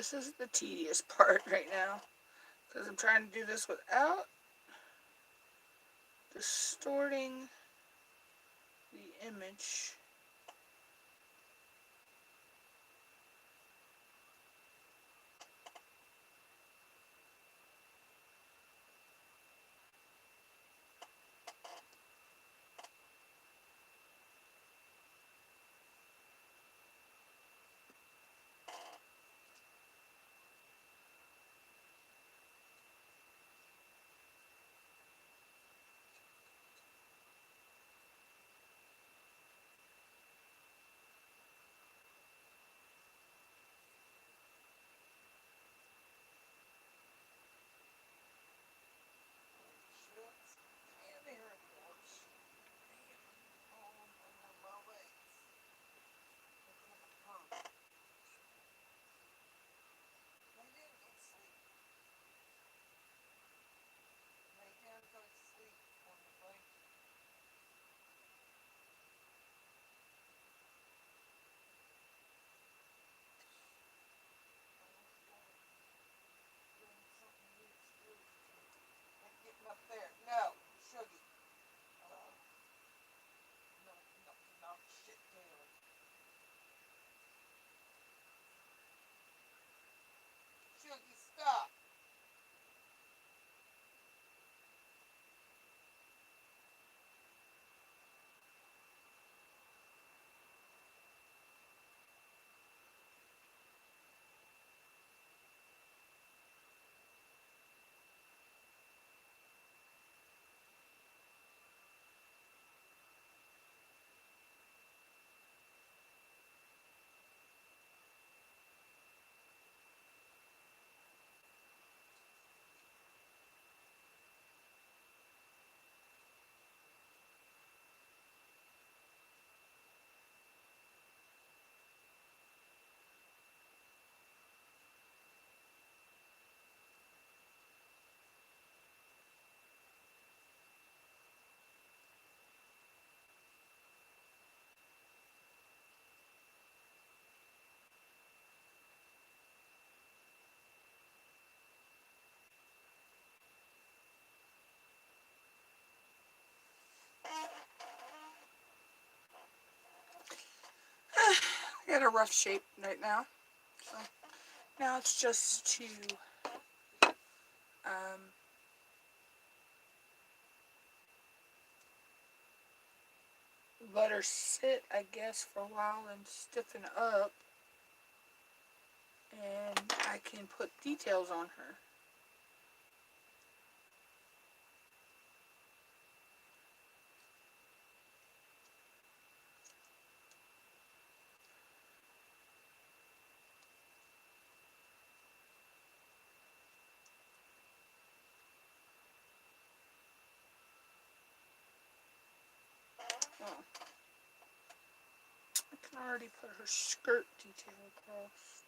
this is the tedious part right now, because I'm trying to do this without distorting the image. And there it was. All over my legs. Look at the hurt. Lay down and go to sleep. Lay down and go to sleep on the blanket. Doing something really spiritual. Like getting up there. No, Shuggy. Knock shit down. Shuggy, stop. I got a rough shape right now. So now it's just to let her sit, I guess, for a while and stiffen up. And I can put details on her. Oh. I can already put her skirt detail across.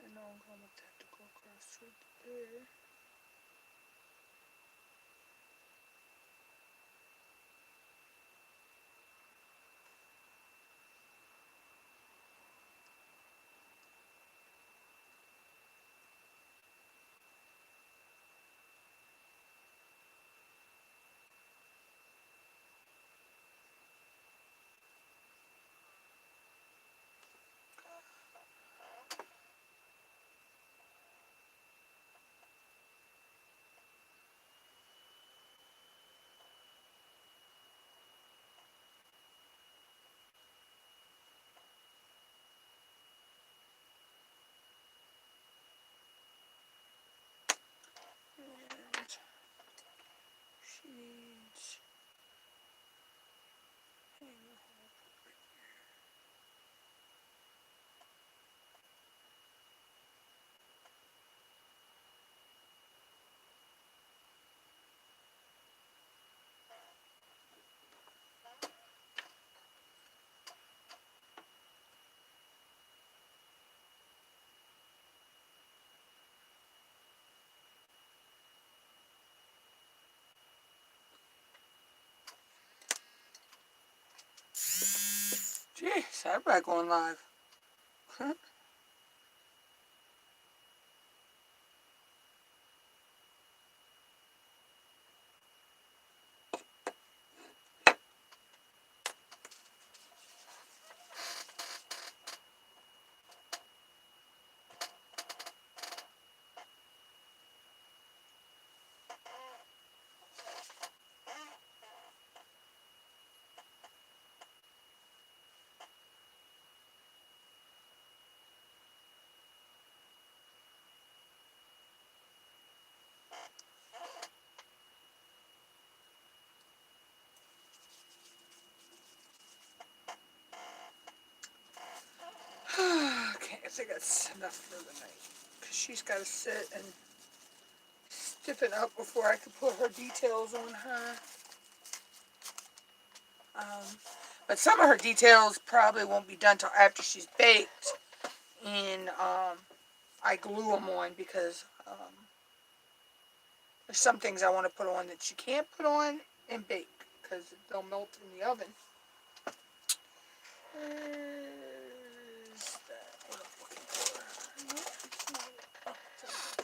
I know I'm going to have to go across right there. Jeez, everybody going live. Okay, I think that's enough for the night. Because she's got to sit and stiffen up before I can put her details on her. But some of her details probably won't be done till after she's baked. And I glue them on because there's some things I want to put on that she can't put on and bake because they'll melt in the oven. Where's that? What I'm looking for? No, it's not it. Oh, it's over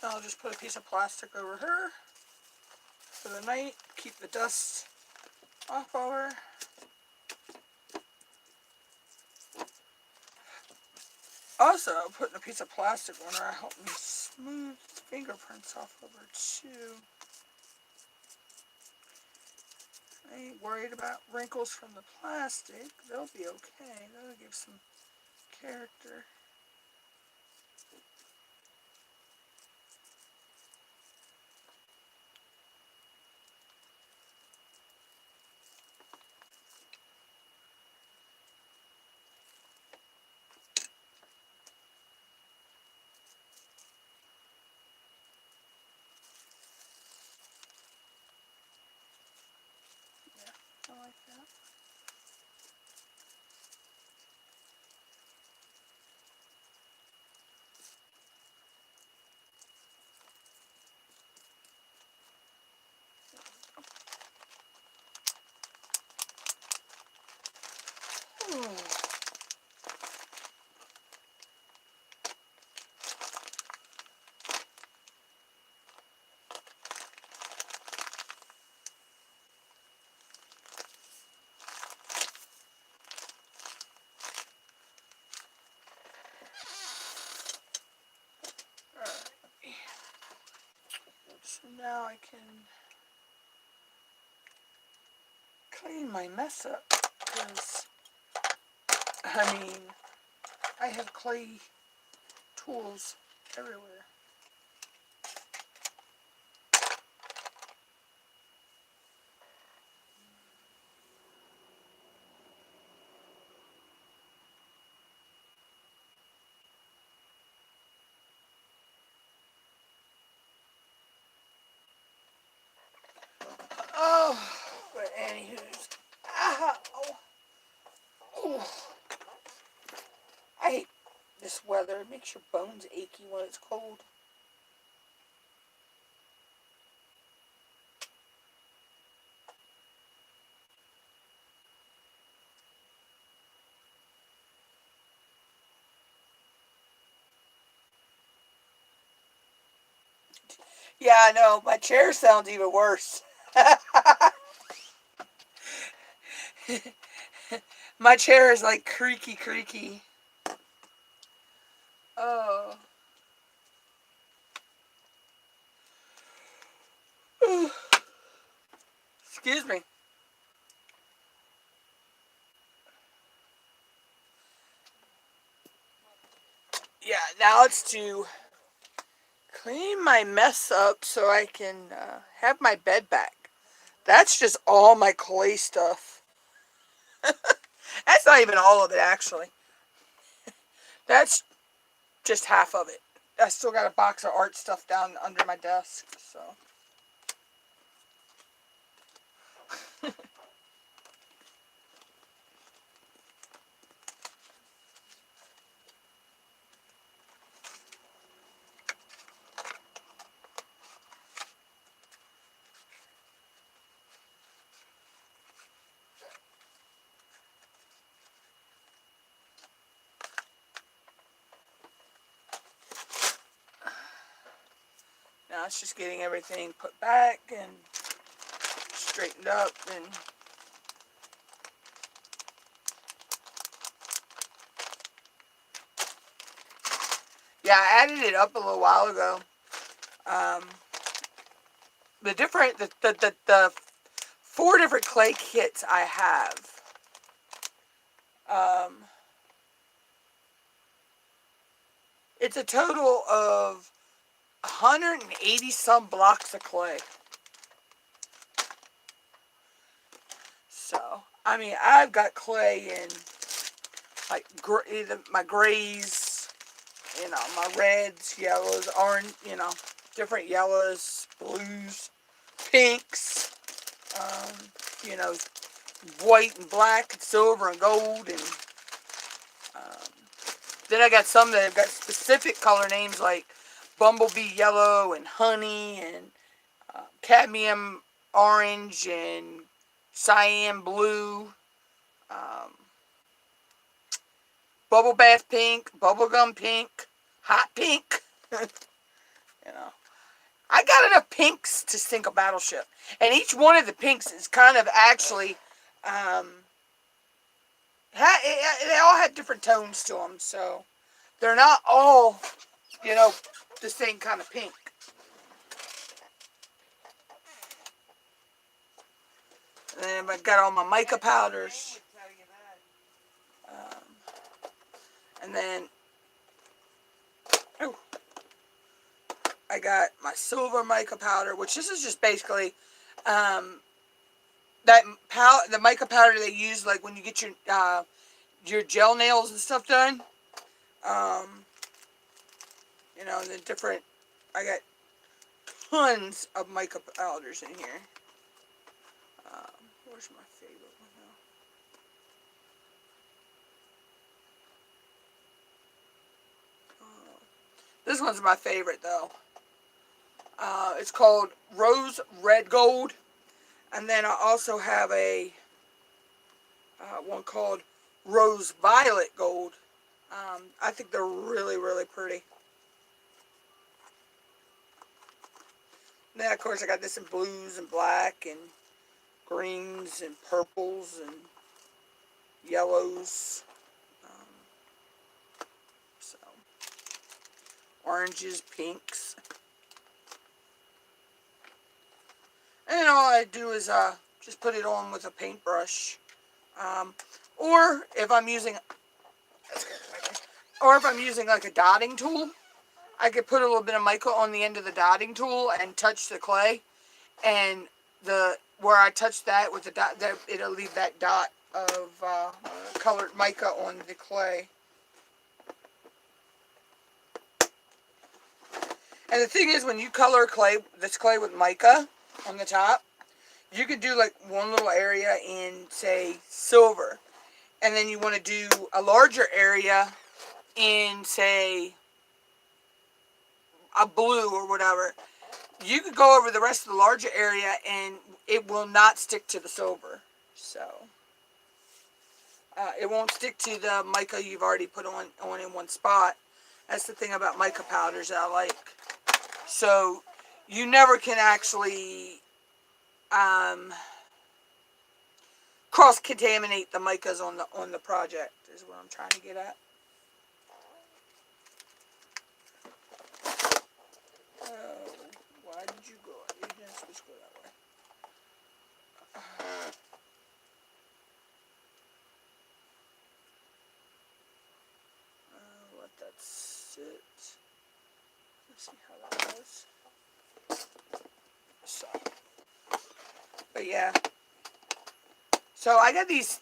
there. I'll just put a piece of plastic over her for the night. Keep the dust off of her. Also, putting a piece of plastic on her helped me smooth the fingerprints off of her too. I ain't worried about wrinkles from the plastic. They'll be okay. They'll give some character. Yeah, I like that. So now I can clean my mess up because, I mean, I have clay tools everywhere. Oh, but anywho's, ow. Oh, I hate this weather. It makes your bones achy when it's cold. Yeah, I know. My chair sounds even worse. My chair is like creaky, creaky. Oh. Excuse me. Yeah, now it's to clean my mess up so I can have my bed back. That's just all my clay stuff. That's not even all of it, actually. That's just half of it. I still got a box of art stuff down under my desk, so. Now it's just getting everything put back and straightened up. And yeah, I added it up a little while ago. The 4 different clay kits I have. It's a total of 180 some blocks of clay. So, I mean, I've got clay in like my grays, you know, my reds, yellows, orange, you know, different yellows, blues, pinks, you know, white and black and silver and gold. And then I got some that have got specific color names like bumblebee yellow and honey and cadmium orange and cyan blue, bubble bath pink, bubblegum pink, hot pink. You know, I got enough pinks to sink a battleship, and each one of the pinks is kind of actually, they all have different tones to them, so they're not all, you know, the same kind of pink. And then I've got all my mica powders. And then, oh, I got my silver mica powder, which this is just basically the mica powder they use like when you get your gel nails and stuff done. You know, the different. I got tons of mica powders in here. Where's my favorite one now? This one's my favorite though. It's called Rose Red Gold. And then I also have a one called Rose Violet Gold. I think they're really, really pretty. And then, of course, I got this in blues and black and greens and purples and yellows. So, oranges, pinks. And all I do is just put it on with a paintbrush. Or if I'm using like a dotting tool, I could put a little bit of mica on the end of the dotting tool and touch the clay, and where I touch that with the dot, it'll leave that dot of colored mica on the clay. And the thing is, when you color this clay with mica on the top, you could do like one little area in, say, silver, and then you want to do a larger area in, say, a blue or whatever. You could go over the rest of the larger area and it will not stick to the silver. So it won't stick to the mica you've already put on in one spot. That's the thing about mica powders that I like. So you never can actually cross-contaminate the micas on the project, is what I'm trying to get at. Oh, why did you go? You didn't supposed to go that way. Let that sit. Let's see how that goes. So, but yeah. So I got these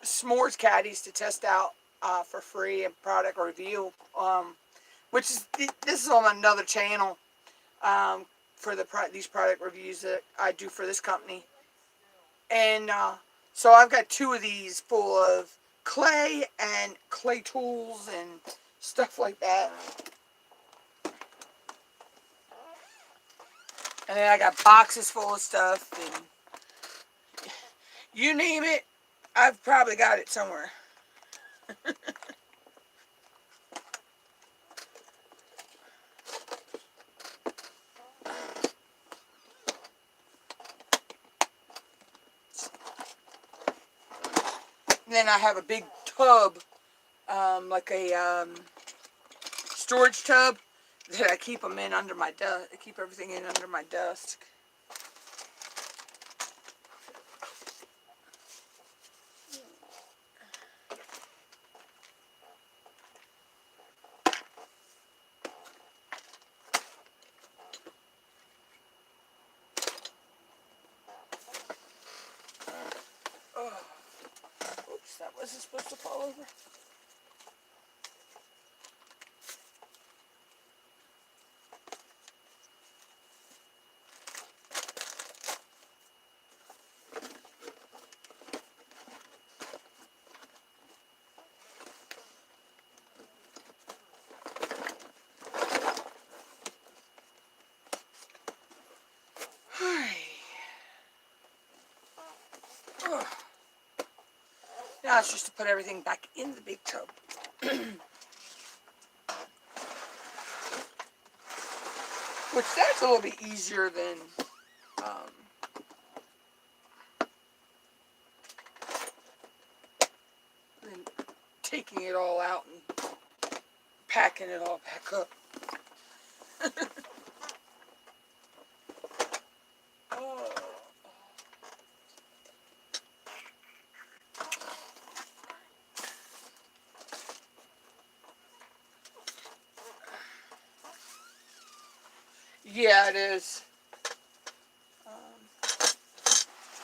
s'mores caddies to test out for free and product review. Which is, this is on another channel for these product reviews that I do for this company. And so I've got 2 of these full of clay and clay tools and stuff like that. And then I got boxes full of stuff, and you name it, I've probably got it somewhere. then I have a big tub, like a storage tub that I keep them in under my desk. I keep everything in under my desk. Oh, oops, that wasn't supposed to fall over. Now it's just to put everything back in the big tub. Which that's a little bit easier than taking it all out and packing it all back up. Oh. Yeah, it is.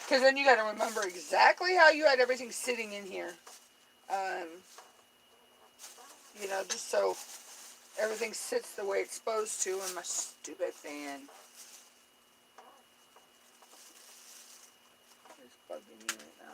Because then you got to remember exactly how you had everything sitting in here. You know, just so everything sits the way it's supposed to. And my stupid fan is bugging me right now.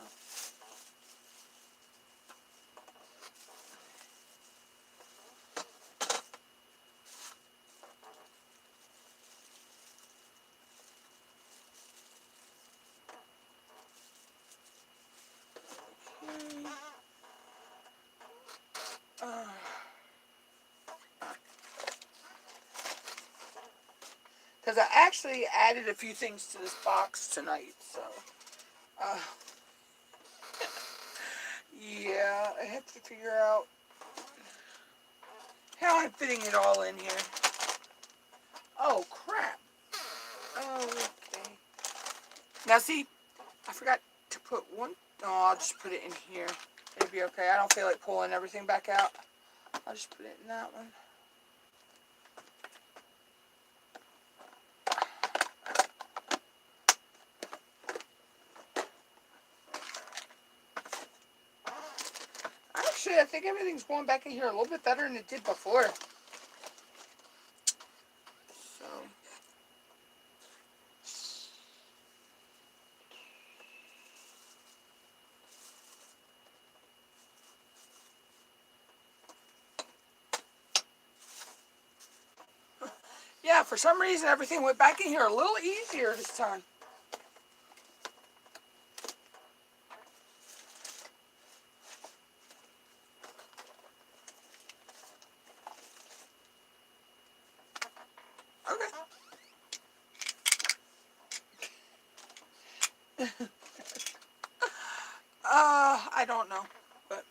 Because I actually added a few things to this box tonight, so yeah, I have to figure out how I'm fitting it all in here. Oh, crap. Oh, okay. Now, see, I forgot to put one. Oh, I'll just put it in here. It'll be okay. I don't feel like pulling everything back out. I'll just put it in that one. Actually, I think everything's going back in here a little bit better than it did before. So. Yeah, for some reason, everything went back in here a little easier this time. Okay. I don't know, but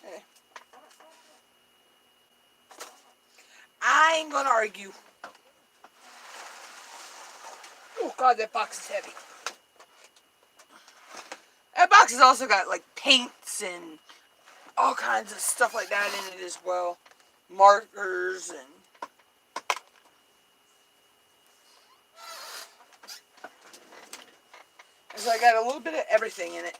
hey. I ain't gonna argue. Oh God, that box is heavy. That box has also got like paints and all kinds of stuff like that in it as well. Markers and so I got a little bit of everything in it.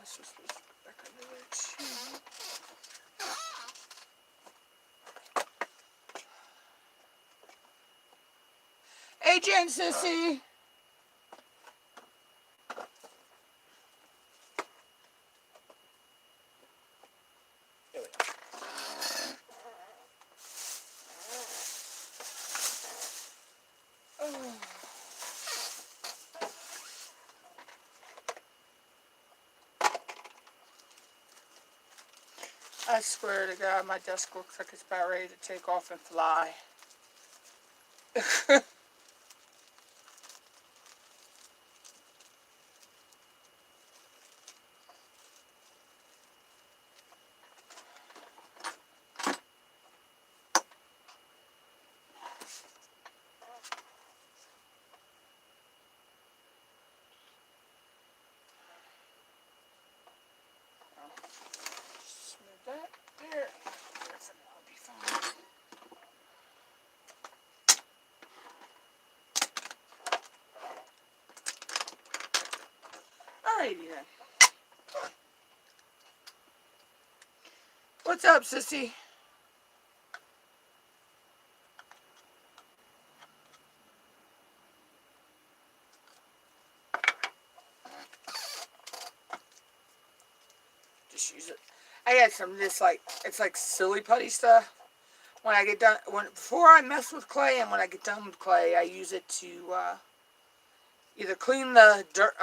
This was supposed to go back under there too. Hey, Jen, sissy. I swear to God, my desk looks like it's about ready to take off and fly. Smooth that there. That'll be fine. Alrighty then. What's up, sissy? Just use it. I got some of this, like, it's like silly putty stuff. When I get done, before I mess with clay and when I get done with clay, I use it to either clean the dirt,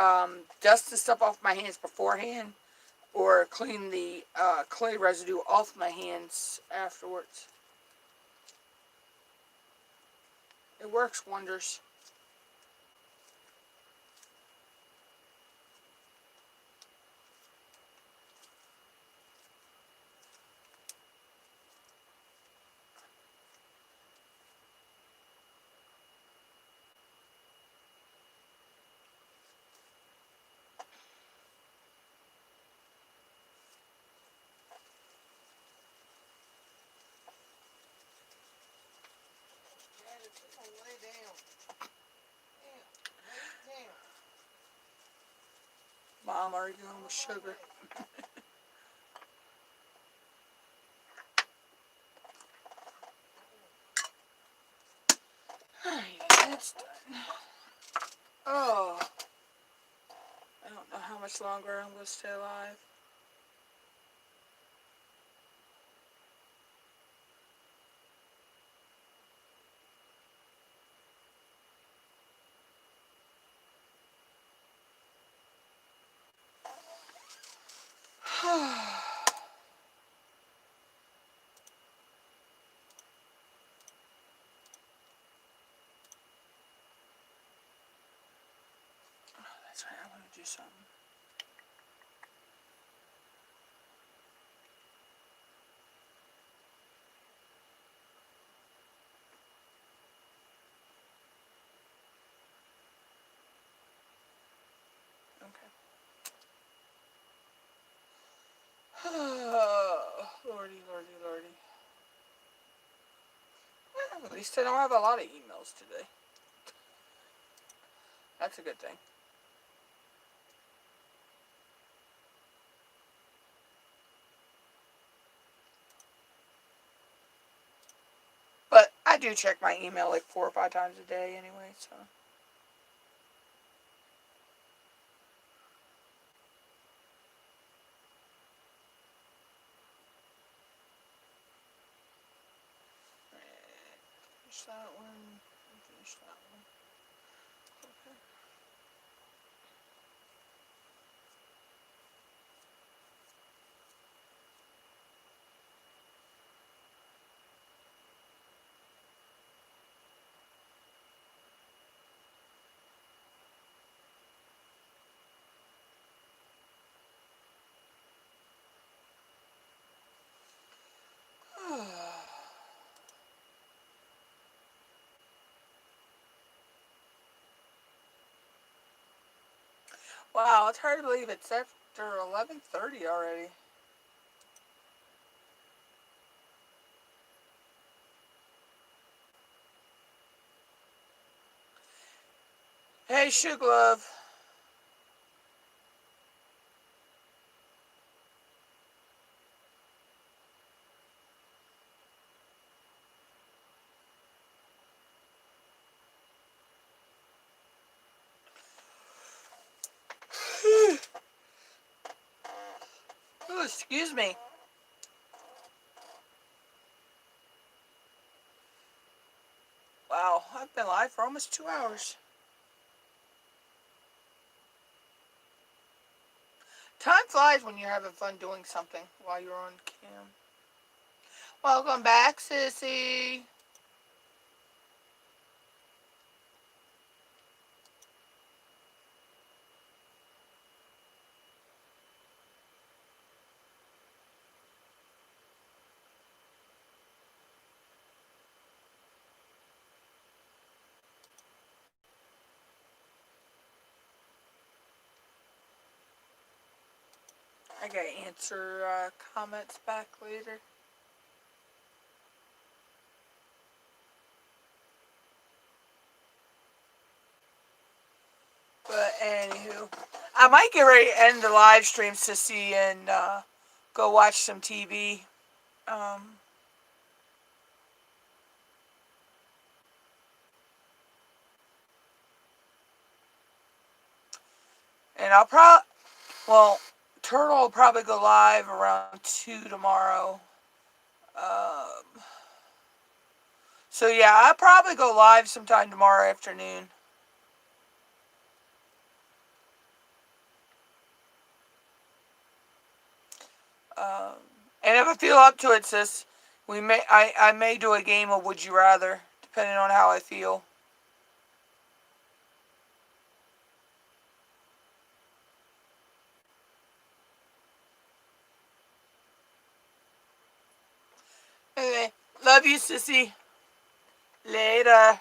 dust and stuff off my hands beforehand, or clean the clay residue off my hands afterwards. It works wonders. Lay down. Lay down. Mom already going with sugar. Alright, that's done. Oh, I don't know how much longer I'm going to stay alive. That's right, I want to do something. Okay. Oh, lordy, lordy, lordy. Well, at least I don't have a lot of emails today. That's a good thing. But I do check my email like 4 or 5 times a day anyway, so. Finish that one. Finish that one. Okay. Wow, it's hard to believe it's after 11:30 already. Hey, Sugar Love. Oh, excuse me. Wow, I've been live for almost 2 hours. Time flies when you're having fun doing something while you're on cam. Welcome back, sissy. I gotta answer comments back later. But anywho, I might get ready to end the live stream, sissy, and go watch some TV. Um, and I'll probably, well, Turtle will probably go live around 2 tomorrow. Um, so yeah, I'll probably go live sometime tomorrow afternoon. Um, and if I feel up to it, sis, I may do a game of Would You Rather, depending on how I feel. Anyway, love you, sissy. Later.